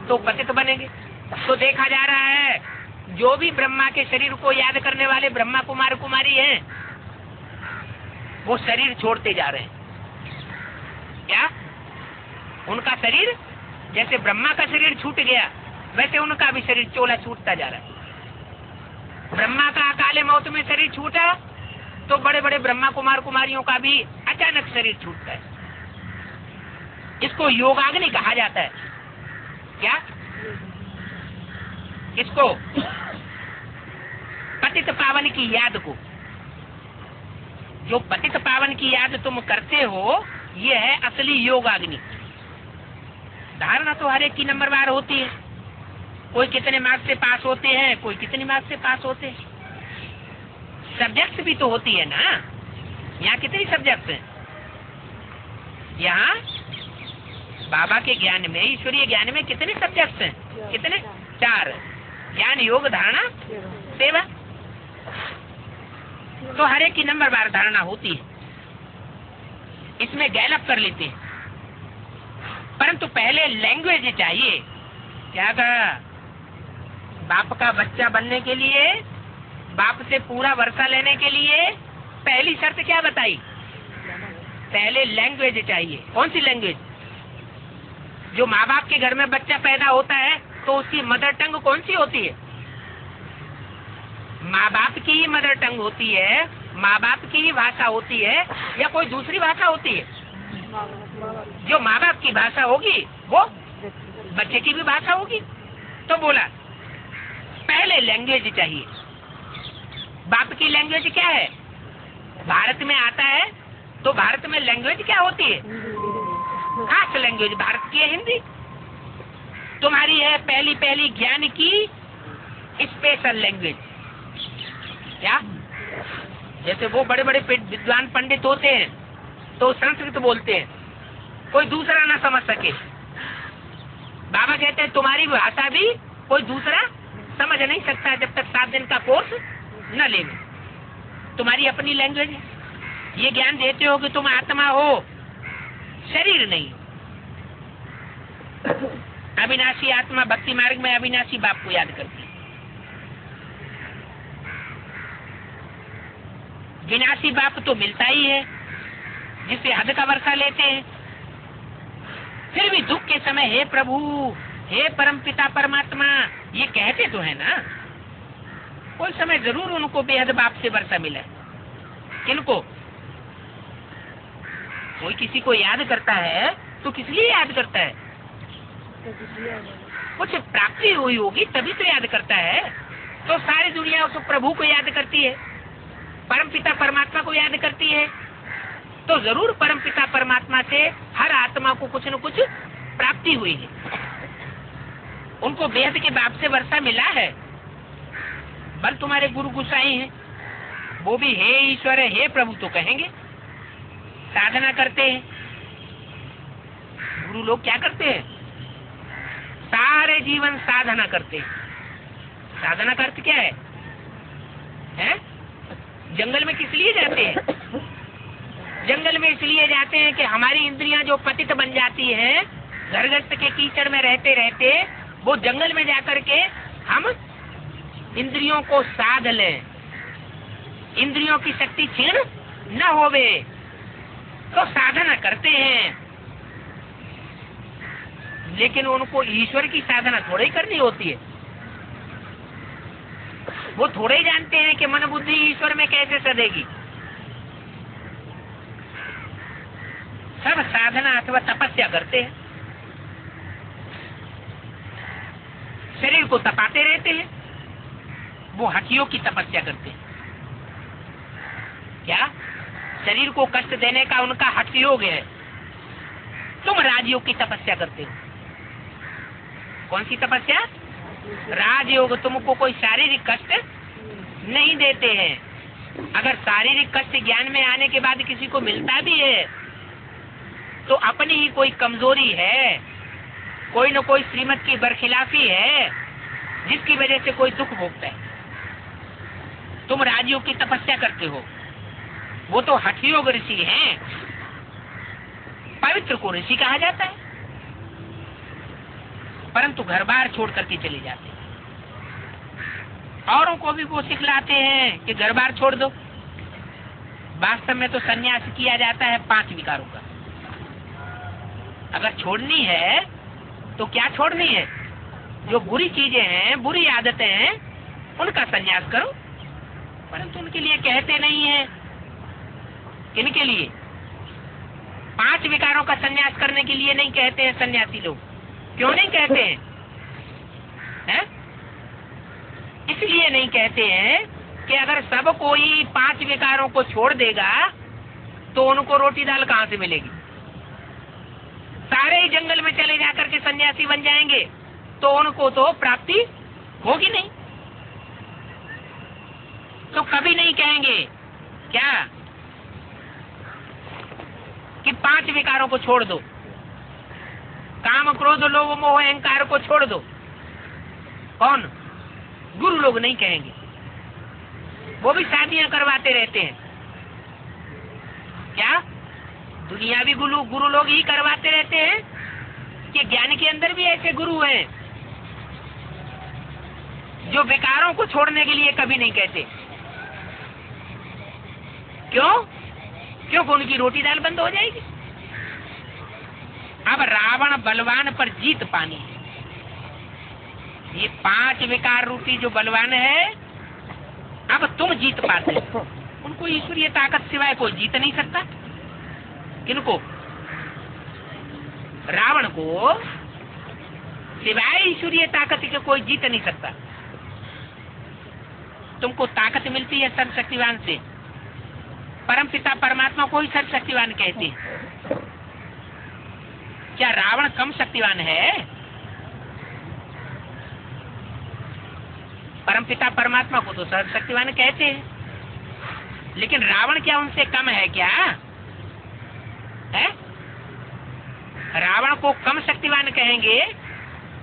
तो पतित बनेंगे। तो देखा जा रहा है जो भी ब्रह्मा के शरीर को याद करने वाले ब्रह्मा कुमार कुमारी हैं, वो शरीर छोड़ते जा रहे हैं। क्या उनका शरीर जैसे ब्रह्मा का शरीर छूट गया, वैसे उनका भी शरीर चोला छूटता जा रहा है। ब्रह्मा का अकाले मौत में शरीर छूटा तो बड़े बड़े ब्रह्मा कुमार कुमारियों का भी अचानक शरीर छूटता है। इसको योगाग्नि कहा जाता है। क्या इसको? पतित पावन की याद को। जो पतित पावन की याद तुम करते हो, ये है असली योगाग्नि। धारणा तो हर एक की नंबरवार होती है। कोई कितने मार्क्स से पास होते हैं, कोई कितने मार्क्स से पास होते हैं। सब्जेक्ट भी तो होती है ना। यहाँ कितनी सब्जेक्ट हैं? यहाँ बाबा के ज्ञान में, ईश्वरीय ज्ञान में कितने सब्जेक्ट हैं? कितने? 4। ज्ञान, योग, धारणा, सेवा। तो हर एक की नंबरवार धारणा होती है। इसमें गैलअप कर लेते हैं। परंतु पहले लैंग्वेज चाहिए। क्या कहा? बाप का बच्चा बनने के लिए, बाप से पूरा वर्षा लेने के लिए पहली शर्त क्या बताई? पहले लैंग्वेज चाहिए। कौन सी लैंग्वेज? जो माँ बाप के घर में बच्चा पैदा होता है तो उसकी मदर टंग कौन सी होती है? माँ बाप की ही मदर टंग होती है, माँ बाप की ही भाषा होती है, या कोई दूसरी भाषा होती है? जो माँ बाप की भाषा होगी वो बच्चे की भी भाषा होगी। तो बोला पहले लैंग्वेज चाहिए। बाप की लैंग्वेज क्या है? भारत में आता है तो भारत में लैंग्वेज क्या होती है? खास लैंग्वेज भारत की है हिंदी। तुम्हारी है पहली पहली ज्ञान की स्पेशल लैंग्वेज। क्या? जैसे वो बड़े बड़े विद्वान पंडित होते हैं तो संस्कृत बोलते हैं, कोई दूसरा ना समझ सके। बाबा कहते हैं तुम्हारी भाषा भी कोई दूसरा समझ नहीं सकता जब तक 7 दिन का कोर्स न ले। तुम्हारी अपनी लैंग्वेज है। ये ज्ञान देते हो कि तुम आत्मा हो, शरीर नहीं। अविनाशी आत्मा भक्ति मार्ग में अविनाशी बाप को याद करती है। विनाशी बाप तो मिलता ही है जिससे हद का वर्षा लेते हैं। फिर भी दुख के समय हे प्रभु, हे परम पिता परमात्मा ये कहते तो है ना। कोई समय जरूर उनको बेहद बाप से वर्षा मिला। किनको? कोई किसी को याद करता है तो किस लिए याद करता है? कुछ प्राप्ति हुई होगी तभी तो याद करता है। तो सारी दुनिया उस प्रभु को याद करती है, परम पिता परमात्मा को याद करती है। तो जरूर परम पिता परमात्मा से हर आत्मा को कुछ न कुछ प्राप्ति हुई है। उनको बेहद के बाप से वर्षा मिला है। बल तुम्हारे गुरु गुसाई हैं, वो भी हे ईश्वर हे प्रभु तो कहेंगे। साधना करते हैं गुरु लोग, क्या करते हैं? सारे जीवन साधना करते हैं। साधना का अर्थ क्या है? जंगल में किस लिए जाते हैं? जंगल में इसलिए जाते हैं कि हमारी इंद्रियां जो पतित बन जाती है, घर गृहस्थ के कीचड़ में रहते रहते वो जंगल में जाकर के हम इंद्रियों को साध लें, इंद्रियों की शक्ति क्षीण न होवे। तो साधना करते हैं, लेकिन उनको ईश्वर की साधना थोड़ी करनी होती है। वो थोड़े ही जानते हैं कि मन बुद्धि ईश्वर में कैसे सदेगी। सब साधना अथवा तपस्या करते हैं, शरीर को तपाते रहते हैं। वो हठियों की तपस्या करते हैं। क्या? शरीर को कष्ट देने का उनका हठयोग है। तुम राजयोग की तपस्या करते हो। कौन सी तपस्या? राजयोग। तुमको कोई शारीरिक कष्ट नहीं देते हैं। अगर शारीरिक कष्ट ज्ञान में आने के बाद किसी को मिलता भी है तो अपनी ही कोई कमजोरी है, कोई न कोई श्रीमत की बरखिलाफी है जिसकी वजह से कोई दुख भोगता है। तुम राजयोग की तपस्या करते हो, वो तो हठयोग ऋषि हैं। पवित्र को ऋषि कहा जाता है, परंतु घर बार छोड़ करके चले जाते हैं। औरों को भी वो सिखलाते हैं कि घर बार छोड़ दो। वास्तव में तो संन्यास किया जाता है 5 विकारों का। अगर छोड़नी है तो क्या छोड़नी है? जो बुरी चीजें हैं, बुरी आदतें हैं, उनका संन्यास करो। परंतु उनके लिए कहते नहीं है। किनके लिए? 5 विकारों का संन्यास करने के लिए नहीं कहते हैं सन्यासी लोग। क्यों नहीं कहते हैं? इसलिए नहीं कहते हैं कि अगर सब कोई 5 विकारों को छोड़ देगा तो उनको रोटी दाल कहाँ से मिलेगी? सारे ही जंगल में चले जाकर के सन्यासी बन जाएंगे तो उनको तो प्राप्ति होगी नहीं। तो कभी नहीं कहेंगे क्या कि 5 विकारों को छोड़ दो, काम क्रोध लोभ मोह अहंकार को छोड़ दो। कौन? गुरु लोग नहीं कहेंगे। वो भी शादियां करवाते रहते हैं। क्या? दुनियावी गुरु लोग ही करवाते रहते हैं कि ज्ञान के अंदर भी ऐसे गुरु हैं जो विकारों को छोड़ने के लिए कभी नहीं कहते। क्यों? क्योंकि उनकी रोटी दाल बंद हो जाएगी। अब रावण बलवान पर जीत पानी है। ये 5 विकार रूपी जो बलवान है, अब तुम जीत पाते हो। उनको ईश्वरीय ताकत सिवाय कोई जीत नहीं सकता। किनको? रावण को सिवाय ईश्वरीय ताकत के कोई जीत नहीं सकता। तुमको ताकत मिलती है सर्वशक्तिवान से, परमपिता परमात्मा को ही सर्वशक्तिवान कहते हैं। क्या रावण कम शक्तिवान है? परमपिता परमात्मा को तो सर्वशक्तिवान कहते हैं, लेकिन रावण क्या उनसे कम है क्या? है? रावण को कम शक्तिवान कहेंगे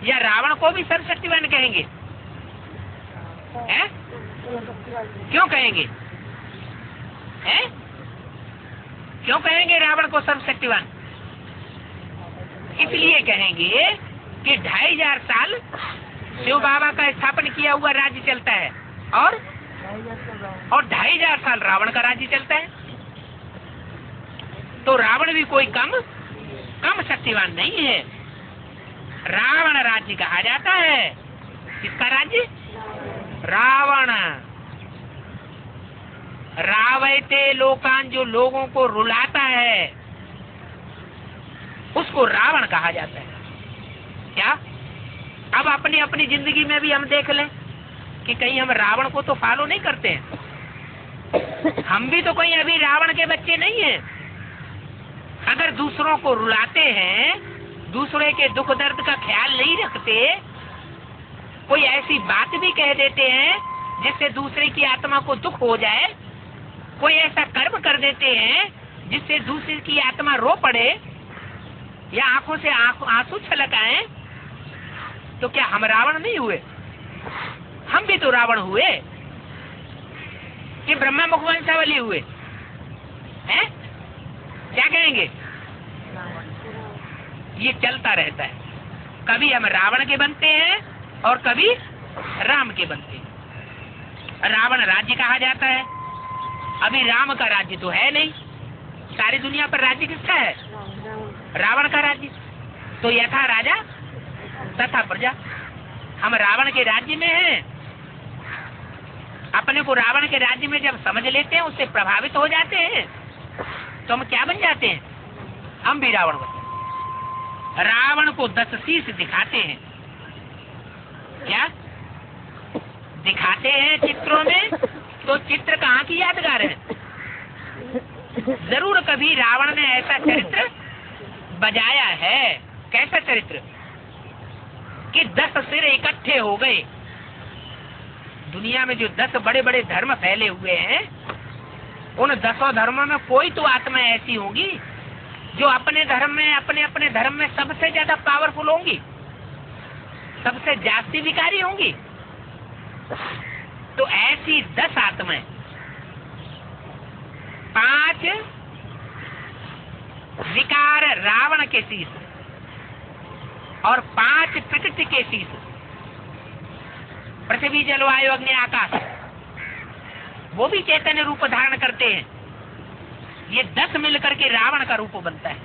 या रावण को भी सर्वशक्तिवान कहेंगे? है? क्यों कहेंगे? है? क्यों कहेंगे रावण को सर्वशक्तिवान? इसलिए कहेंगे कि 2500 साल शिव बाबा का स्थापन किया हुआ राज्य चलता है और 2500 साल रावण का राज्य चलता है। तो रावण भी कोई कम शक्तिवान नहीं है। रावण राज्य कहा जाता है। किसका राज्य? रावण। रावयते लोकान, जो लोगों को रुलाता है उसको रावण कहा जाता है। क्या अब अपनी अपनी जिंदगी में भी हम देख लें कि कहीं हम रावण को तो फॉलो नहीं करते हैं। हम भी तो कहीं अभी रावण के बच्चे नहीं हैं। अगर दूसरों को रुलाते हैं, दूसरे के दुख दर्द का ख्याल नहीं रखते, कोई ऐसी बात भी कह देते हैं जिससे दूसरे की आत्मा को दुख हो जाए, कोई ऐसा कर्म कर देते हैं जिससे दूसरे की आत्मा रो पड़े या आंखों से आंसू छलक आए, तो क्या हम रावण नहीं हुए? हम भी तो रावण हुए कि ब्रह्मा मुखवंशावली हुए हैं? क्या कहेंगे? ये चलता रहता है। कभी हम रावण के बनते हैं और कभी राम के बनते हैं। रावण राज्य कहा जाता है। अभी राम का राज्य तो है नहीं। सारी दुनिया पर राज्य किसका है? रावण का राज्य। तो यथा राजा तथा प्रजा। हम रावण के राज्य में हैं। अपने को रावण के राज्य में जब समझ लेते हैं, उससे प्रभावित हो जाते हैं, तो हम क्या बन जाते हैं? हम भी रावण बनते हैं। रावण को 10 शीश दिखाते हैं। क्या दिखाते हैं चित्रों में? तो चित्र कहाँ की यादगार है? जरूर कभी रावण ने ऐसा चरित्र बजाया है। कैसा चरित्र? कि 10 सिर इकट्ठे हो गए। दुनिया में जो 10 बड़े बड़े धर्म फैले हुए हैं, उन 10 धर्मों में कोई तो आत्मा ऐसी होगी जो अपने धर्म में, अपने धर्म में सबसे ज्यादा पावरफुल होंगी, सबसे जास्ती विकारी होंगी। तो ऐसी 10 आत्माएं, 5 विकार रावण के शीश और 5 प्रकृति के शीश, पृथ्वी जल वायु अग्नि आकाश, वो भी चैतन्य रूप धारण करते हैं। ये 10 मिलकर के रावण का रूप बनता है।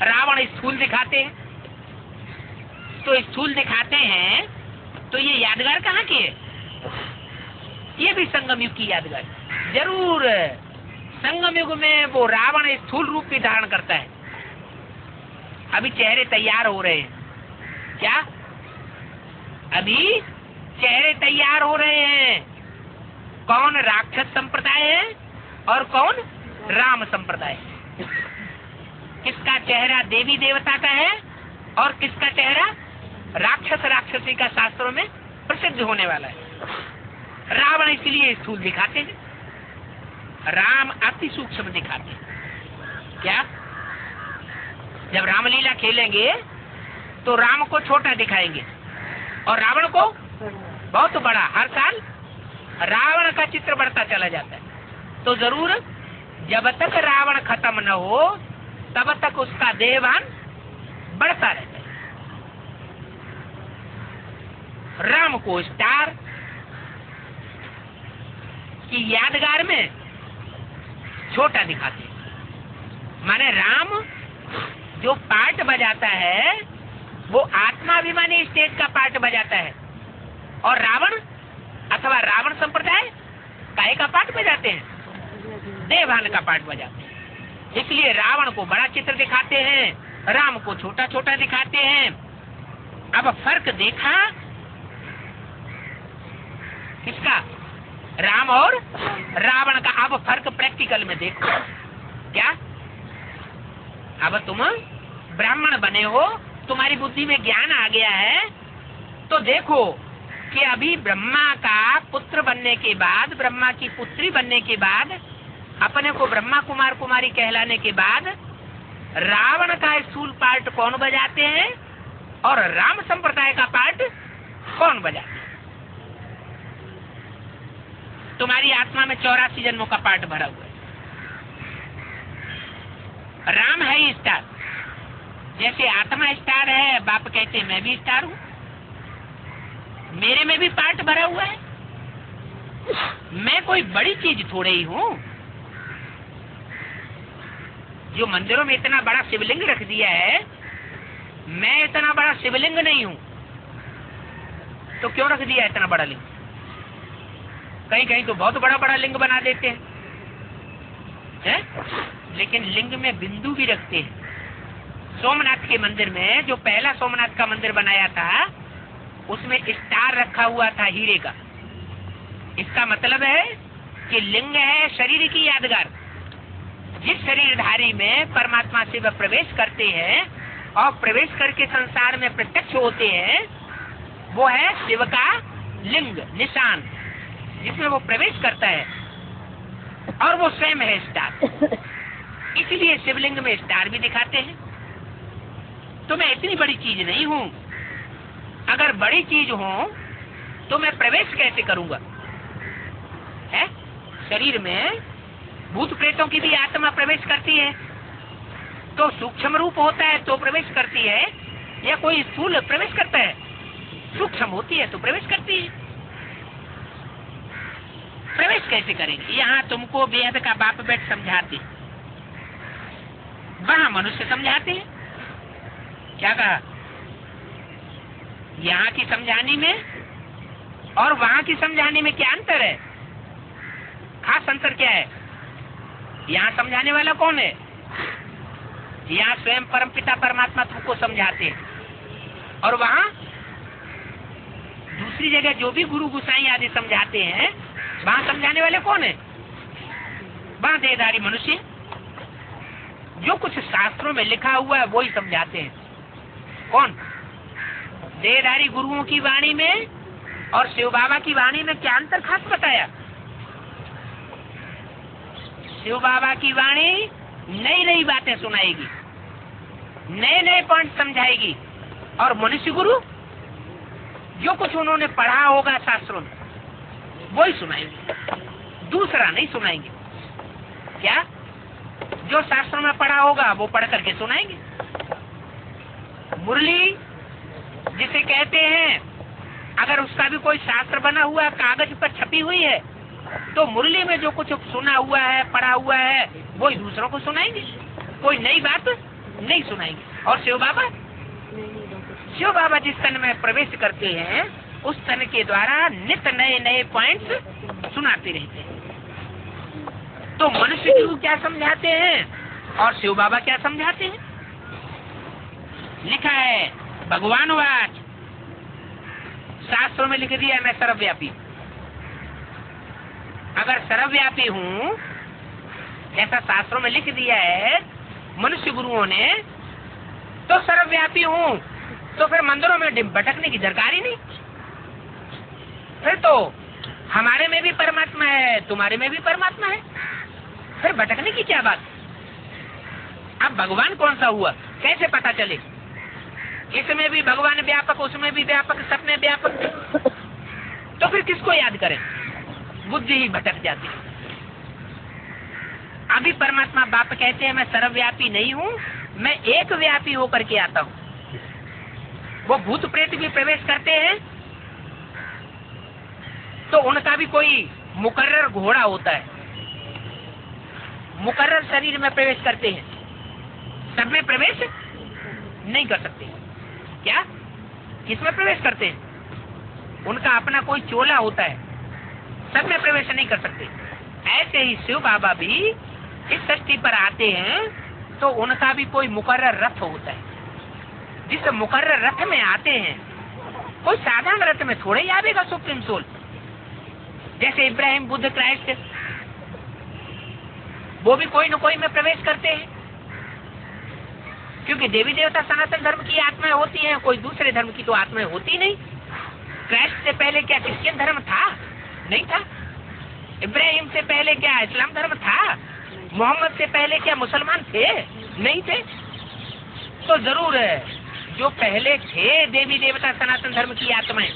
रावण स्थूल दिखाते हैं। तो स्थूल दिखाते हैं तो ये यादगार कहाँ की है? ये भी संगम युग की यादगार। जरूर संगम युग में वो रावण स्थूल रूप भी धारण करता है। अभी चेहरे तैयार हो रहे हैं। क्या? अभी चेहरे तैयार हो रहे हैं। कौन राक्षस संप्रदाय है और कौन राम संप्रदाय है। किसका चेहरा देवी देवता का है और किसका चेहरा राक्षस राक्षसी का शास्त्रों में प्रसिद्ध होने वाला है। रावण इसलिए स्थूल दिखाते हैं, राम अति सूक्ष्म दिखाते हैं। क्या? जब रामलीला खेलेंगे तो राम को छोटा दिखाएंगे और रावण को बहुत बड़ा। हर साल रावण का चित्र बढ़ता चला जाता है। तो जरूर जब तक रावण खत्म न हो तब तक उसका देहभान बढ़ता रहता है। राम को स्टार की यादगार में छोटा दिखाते हैं। माने राम जो पार्ट बजाता है वो आत्माभिमानी स्टेज का पार्ट बजाता है और रावण अथवा रावण संप्रदाय काहे का पार्ट बजाते हैं? देवभान का पार्ट बजाते हैं। इसलिए रावण को बड़ा चित्र दिखाते हैं राम को छोटा छोटा दिखाते हैं। अब फर्क देखा किसका? राम और रावण का। अब फर्क प्रैक्टिकल में देखो। क्या? अब तुम ब्राह्मण बने हो, तुम्हारी बुद्धि में ज्ञान आ गया है, तो देखो कि अभी ब्रह्मा का पुत्र बनने के बाद, ब्रह्मा की पुत्री बनने के बाद, अपने को ब्रह्मा कुमार कुमारी कहलाने के बाद रावण का स्थूल पार्ट कौन बजाते हैं और राम संप्रदाय का पार्ट कौन बजाते हैं? तुम्हारी आत्मा में 84 जन्मों का पार्ट भरा हुआ है। राम है ही स्टार, जैसे आत्मा स्टार है, बाप कहते हैं मैं भी स्टार हूँ, मेरे में भी पार्ट भरा हुआ है। मैं कोई बड़ी चीज थोड़े ही हूँ। जो मंदिरों में इतना बड़ा शिवलिंग रख दिया है, मैं इतना बड़ा शिवलिंग नहीं हूँ। तो क्यों रख दिया इतना बड़ा लिंग? कहीं कहीं तो बहुत बड़ा बड़ा लिंग बना देते हैं, लेकिन लिंग में बिंदु भी रखते हैं। सोमनाथ के मंदिर में, जो पहला सोमनाथ का मंदिर बनाया था, उसमें स्टार रखा हुआ था हीरे का। इसका मतलब है कि लिंग है शरीर की यादगार। जिस शरीरधारी में परमात्मा शिव प्रवेश करते हैं और प्रवेश करके संसार में प्रत्यक्ष होते हैं, वो है शिव का लिंग, निशान, जिसमें वो प्रवेश करता है, और वो स्वयं है स्टार। इसलिए शिवलिंग में स्टार भी दिखाते हैं। तो मैं इतनी बड़ी चीज नहीं हूँ। अगर बड़ी चीज हूँ तो मैं प्रवेश कैसे करूंगा? है? शरीर में भूत प्रेतों की भी आत्मा प्रवेश करती है, तो सूक्ष्म रूप होता है तो प्रवेश करती है, या कोई स्थूल प्रवेश करता है? सूक्ष्म होती है तो प्रवेश करती है। प्रवेश कैसे करेंगे? यहाँ तुमको बेहद का बाप बेट समझाते, वहाँ मनुष्य समझाते हैं। क्या कहा? यहाँ की समझाने में और वहाँ की समझाने में क्या अंतर है? खास अंतर क्या है? यहाँ समझाने वाला कौन है? यहाँ स्वयं परमपिता परमात्मा तुमको समझाते हैं, और वहाँ दूसरी जगह जो भी गुरु गुसाई आदि समझाते हैं, वहाँ समझाने वाले कौन है? वहाँ देहधारी मनुष्य। जो कुछ शास्त्रों में लिखा हुआ है वो ही समझाते हैं। कौन? देहधारी गुरुओं की वाणी में और शिव बाबा की वाणी में क्या अंतर खास बताया? शिव बाबा की वाणी नई नई बातें सुनाएगी, नए नए पॉइंट समझाएगी, और मनुष्य गुरु जो कुछ उन्होंने पढ़ा होगा शास्त्रों में वो ही सुनाएंगे, दूसरा नहीं सुनाएंगे। क्या? जो शास्त्रों में पढ़ा होगा वो पढ़ करके सुनाएंगे। मुरली जिसे कहते हैं, अगर उसका भी कोई शास्त्र बना हुआ कागज पर छपी हुई है, तो मुरली में जो कुछ सुना हुआ है, पढ़ा हुआ है, वो ही दूसरों को सुनाएंगे, कोई नई बात नहीं सुनाएंगे। और शिव बाबा जिस तन में प्रवेश करते हैं, उस तन के द्वारा नित्य नए नए पॉइंट्स सुनाते रहते हैं। तो मनुष्य गुरु क्या समझाते हैं और शिव बाबा क्या समझाते हैं? लिखा है भगवान वाच, शास्त्रों में लिख दिया मैं सर्वव्यापी। अगर सर्वव्यापी हूँ ऐसा शास्त्रों में लिख दिया है मनुष्य गुरुओं ने, तो सर्वव्यापी हूँ, तो फिर मंदिरों में भटकने की दरकार ही नहीं। फिर तो हमारे में भी परमात्मा है, तुम्हारे में भी परमात्मा है, फिर भटकने की क्या बात? अब भगवान कौन सा हुआ, कैसे पता चले? इसमें भी भगवान व्यापक, उसमें भी व्यापक, सब में व्यापक, तो फिर किसको याद करें? बुद्धि ही भटक जाती है। अभी परमात्मा बाप कहते हैं मैं सर्वव्यापी नहीं हूँ, मैं एक व्यापी होकर के आता हूँ। वो भूत प्रेत भी प्रवेश करते हैं तो उनका भी कोई मुकर्रर घोड़ा होता है, मुकर्रर शरीर में प्रवेश करते हैं, सब में प्रवेश नहीं कर सकते। क्या? किसमें प्रवेश करते हैं? उनका अपना कोई चोला होता है, सब में प्रवेश नहीं कर सकते। ऐसे ही शिव बाबा भी इस सृष्टि पर आते हैं तो उनका भी कोई मुकर्रर रथ होता है। जिस मुकर्रर रथ में आते हैं, कोई साधारण रथ में थोड़े ही आवेगा सुप्रीम सोल। जैसे इब्राहिम, बुद्ध, क्राइस्ट, वो भी कोई न कोई में प्रवेश करते हैं, क्योंकि देवी देवता सनातन धर्म की आत्माएं होती हैं, कोई दूसरे धर्म की तो आत्माएं होती नहीं। क्राइस्ट से पहले क्या क्रिश्चियन धर्म था? नहीं था। इब्राहिम से पहले क्या इस्लाम धर्म था? मोहम्मद से पहले क्या मुसलमान थे? नहीं थे। तो जरूर है जो पहले थे देवी देवता सनातन धर्म की आत्माएं,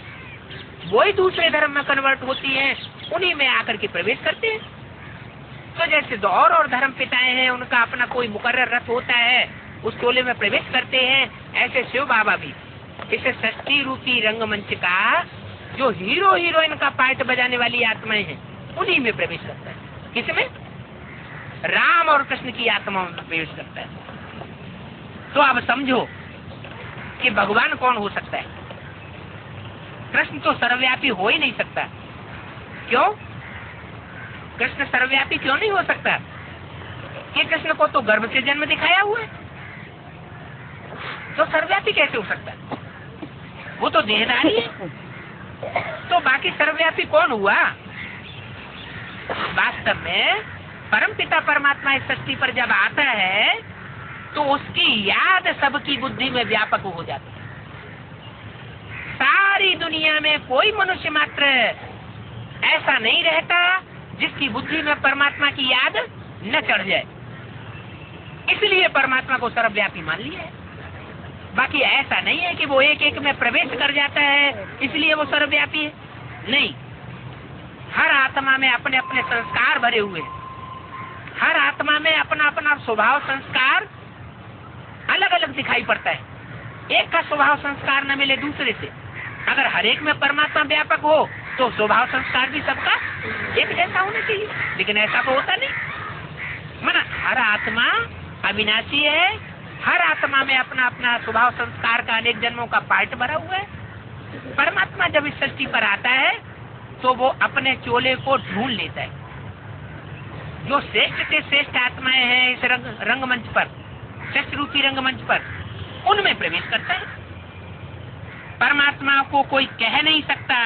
वही दूसरे धर्म में कन्वर्ट होती हैं, उन्हीं में आकर के प्रवेश करते हैं। तो जैसे तो और धर्म पिताएं हैं, उनका अपना कोई मुकर्रर रथ होता है, उस टोले में प्रवेश करते हैं, ऐसे शिव बाबा भी इसे षष्ठी रूपी रंगमंच का जो हीरो हीरोइन का पार्ट बजाने वाली आत्माएं हैं, उन्हीं में प्रवेश करता है। किसमें? राम और कृष्ण की आत्माओं में प्रवेश करता है। तो अब समझो कि भगवान कौन हो सकता है। कृष्ण तो सर्वव्यापी हो ही नहीं सकता। क्यों? कृष्ण सर्वव्यापी क्यों नहीं हो सकता? कि कृष्ण को तो गर्भ से जन्म दिखाया हुआ है, तो सर्वव्यापी कैसे हो सकता है? वो तो देहधारी है। तो बाकी सर्वव्यापी कौन हुआ? वास्तव में परमपिता परमात्मा इस सृष्टि पर जब आता है तो उसकी याद सबकी बुद्धि में व्यापक हो जाती है। सारी दुनिया में कोई मनुष्य मात्र ऐसा नहीं रहता जिसकी बुद्धि में परमात्मा की याद न चढ़ जाए। इसलिए परमात्मा को सर्वव्यापी मान लिया है। बाकी ऐसा नहीं है कि वो एक एक में प्रवेश कर जाता है इसलिए वो सर्वव्यापी है। नहीं, हर आत्मा में अपने अपने संस्कार भरे हुए हैं। हर आत्मा में अपना अपना स्वभाव संस्कार अलग अलग दिखाई पड़ता है। एक का स्वभाव संस्कार न मिले दूसरे से। अगर हर एक में परमात्मा व्यापक हो तो स्वभाव संस्कार भी सबका एक जैसा होना चाहिए, लेकिन ऐसा तो होता नहीं। माना हर आत्मा अविनाशी है, हर आत्मा में अपना अपना स्वभाव संस्कार का अनेक जन्मों का पार्ट भरा हुआ है। परमात्मा जब इस सृष्टि पर आता है तो वो अपने चोले को ढूंढ लेता है। जो श्रेष्ठ से श्रेष्ठ आत्माएं हैं इस रंगमंच पर, श्रेष्ठ रूपी रंगमंच पर, उनमें प्रवेश करता है। परमात्मा को कोई कह नहीं सकता।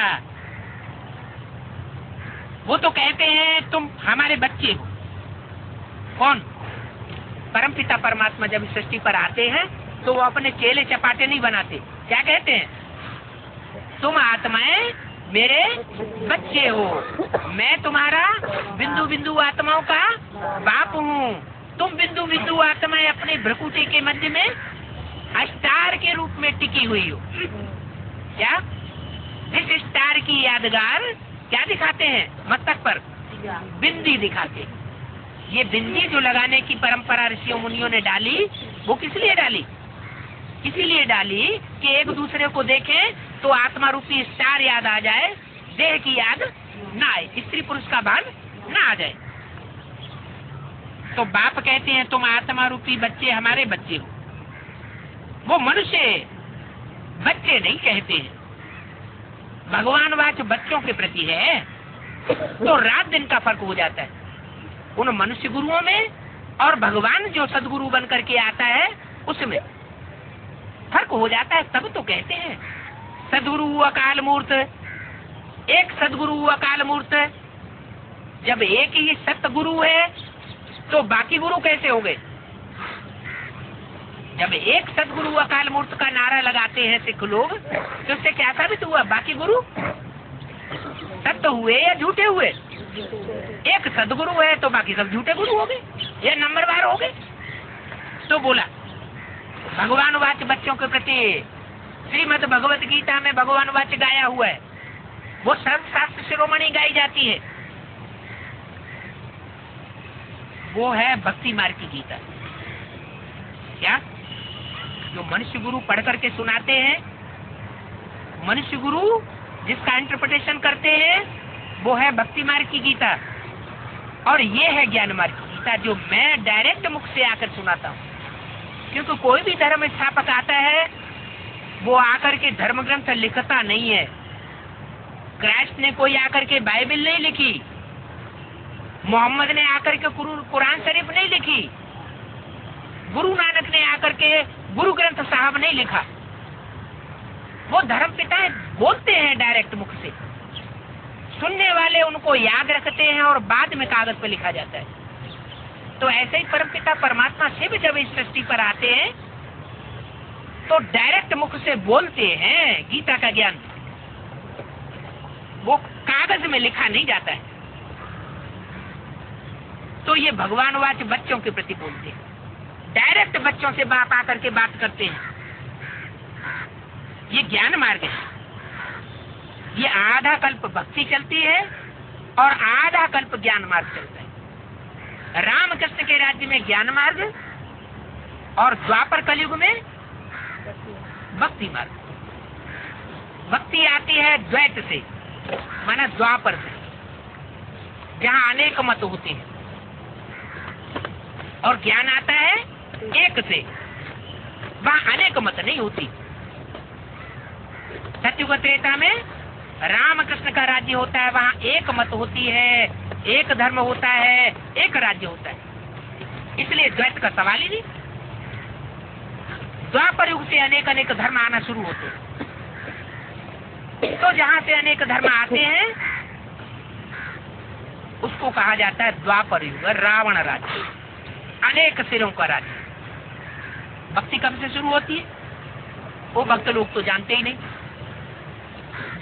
वो तो कहते हैं तुम हमारे बच्चे हो। कौन? परमपिता परमात्मा जब इस सृष्टि पर आते हैं तो वो अपने चेले चपाटे नहीं बनाते। क्या कहते हैं? तुम आत्माएं मेरे बच्चे हो, मैं तुम्हारा बिंदु बिंदु आत्माओं का बाप हूँ। तुम बिंदु बिंदु आत्माएं अपने भ्रकुटी के मध्य में स्टार के रूप में टिकी हुई हो। क्या? इस स्टार की यादगार क्या दिखाते हैं? मस्तक पर बिंदी दिखाते। ये बिंदी जो लगाने की परंपरा ऋषियों मुनियों ने डाली, वो किस लिए डाली? इसीलिए डाली कि एक दूसरे को देखें तो आत्मा रूपी स्टार याद आ जाए, देह की याद ना आए, स्त्री पुरुष का भान ना आ जाए। तो बाप कहते हैं तुम आत्मा रूपी बच्चे हमारे बच्चे हो। वो मनुष्य बच्चे नहीं कहते हैं। भगवान वाच बच्चों के प्रति है तो रात दिन का फर्क हो जाता है उन मनुष्य गुरुओं में और भगवान जो सदगुरु बन करके आता है उसमें फर्क हो जाता है। तब तो कहते हैं सदगुरु अकाल मूर्त। एक सदगुरु अकाल मूर्त। जब एक ही सतगुरु है तो बाकी गुरु कैसे हो गए? जब एक सदगुरु अकाल मूर्त का नारा लगाते हैं सिख लोग तो उससे क्या साबित हुआ? बाकी गुरु सत्य हुए या झूठे हुए? एक सदगुरु है तो बाकी सब झूठे गुरु हो गए या नंबरवार हो गए। तो बोला भगवान वाच बच्चों के प्रति श्रीमद् भगवत गीता में भगवान वाच गाया हुआ है। वो सर्वशास्त्र शिरोमणि गाई जाती है। वो है भक्ति मार्ग की गीता। क्या? जो मनुष्य गुरु पढ़ करके सुनाते हैं, मनुष्य गुरु जिसका इंटरप्रिटेशन करते हैं, वो है भक्ति मार्ग की गीता। और ये है ज्ञान मार्ग की गीता जो मैं डायरेक्ट मुख से आकर सुनाता हूँ। क्योंकि कोई भी धर्म स्थापक आता है वो आकर के धर्म ग्रंथ लिखता नहीं है। क्राइस्ट ने कोई आकर के बाइबल नहीं लिखी, मोहम्मद ने आकर के कुरान शरीफ नहीं लिखी। गुरु नानक ने आकर के गुरु ग्रंथ साहब नहीं लिखा, वो धर्म पिता बोलते हैं डायरेक्ट मुख से, सुनने वाले उनको याद रखते हैं और बाद में कागज पे लिखा जाता है। तो ऐसे ही परमपिता परमात्मा शिव जब इस सृष्टि पर आते हैं तो डायरेक्ट मुख से बोलते हैं गीता का ज्ञान, वो कागज में लिखा नहीं जाता है। तो ये भगवान वाच बच्चों के प्रति बोलते हैं, डायरेक्ट बच्चों से बाप आकर के बात करते हैं। ये ज्ञान मार्ग है, ये आधा कल्प भक्ति चलती है और आधा कल्प ज्ञान मार्ग चलता है। रामकृष्ण के राज्य में ज्ञान मार्ग और द्वापर कलयुग में भक्ति मार्ग। भक्ति आती है द्वैत से, माना द्वापर से, जहाँ अनेक मत होते हैं, और ज्ञान आता है एक से, वहाँ अनेक मत नहीं होती। सत्युग त्रेता में रामकृष्ण का राज्य होता है, वहाँ एक मत होती है, एक धर्म होता है, एक राज्य होता है, इसलिए द्वैत का सवाल ही नहीं। द्वापर युग से अनेक अनेक धर्म आना शुरू होते हैं, तो जहाँ से अनेक धर्म आते हैं उसको कहा जाता है द्वापर युग, रावण राज्य, अनेक सिरों का राज्य। भक्ति कब से शुरू होती है वो भक्त लोग तो जानते ही नहीं।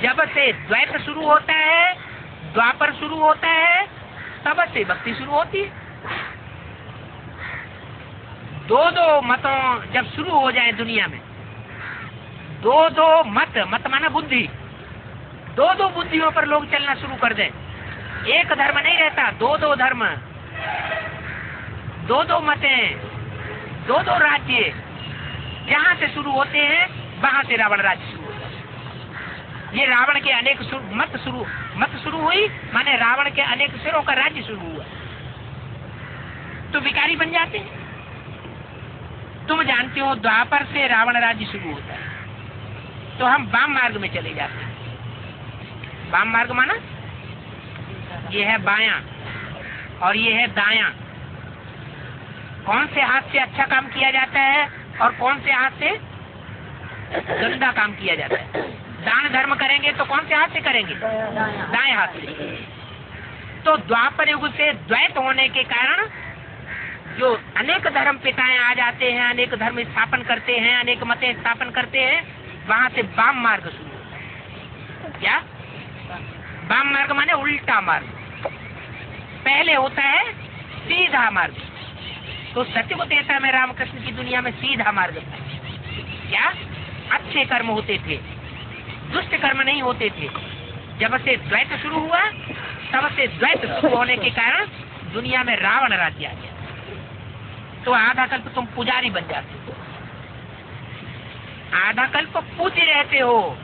जब से द्वैत शुरू होता है, द्वापर शुरू होता है, तब से भक्ति शुरू होती है। दो दो मतों जब शुरू हो जाए दुनिया में, दो दो मत, मत माना बुद्धि, दो दो बुद्धियों पर लोग चलना शुरू कर दें, एक धर्म नहीं रहता, दो दो धर्म, दो दो मतें, दो दो राज्य, जहाँ से शुरू होते हैं वहाँ से रावण राज्य शुरू होता है। ये रावण के अनेक मत शुरू हुई, माने रावण के अनेक सिरों का राज्य शुरू हुआ, तो विकारी बन जाते हैं। तुम जानते हो द्वापर से रावण राज्य शुरू होता है, तो हम वाम मार्ग में चले जाते हैं। वाम मार्ग माना ये है बायां और ये है दायां। कौन से हाथ से अच्छा काम किया जाता है और कौन से हाथ से गंदा काम किया जाता है। दान धर्म करेंगे तो कौन से हाथ से करेंगे? दाएं हाथ से। तो द्वापर युग से द्वैत होने के कारण जो अनेक धर्म पिताएं आ जाते हैं, अनेक धर्म स्थापन करते हैं, अनेक मतें स्थापन करते हैं, वहां से वाम मार्ग शुरू होता है। क्या वाम मार्ग माने उल्टा मार्ग, पहले होता है सीधा मार्ग। तो सत्युग त्रेता में रामकृष्ण की दुनिया में सीधा मार्ग था। क्या अच्छे कर्म होते थे, दुष्ट कर्म नहीं होते थे। जब से द्वैत शुरू हुआ, तब से द्वैत शुरू होने के कारण दुनिया में रावण राज्य आ गया। तो आधा कल्प तुम पुजारी बन जाते हो, आधा कल्प पूज्य रहते हो।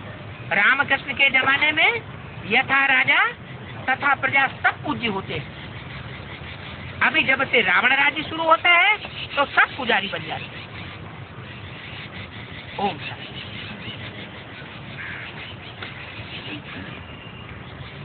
रामकृष्ण के जमाने में यथा राजा तथा प्रजा सब पूज्य होते हैं। अभी जब से रावण राज्य शुरू होता है तो सब पुजारी बन जाते हैं। ओम शांति।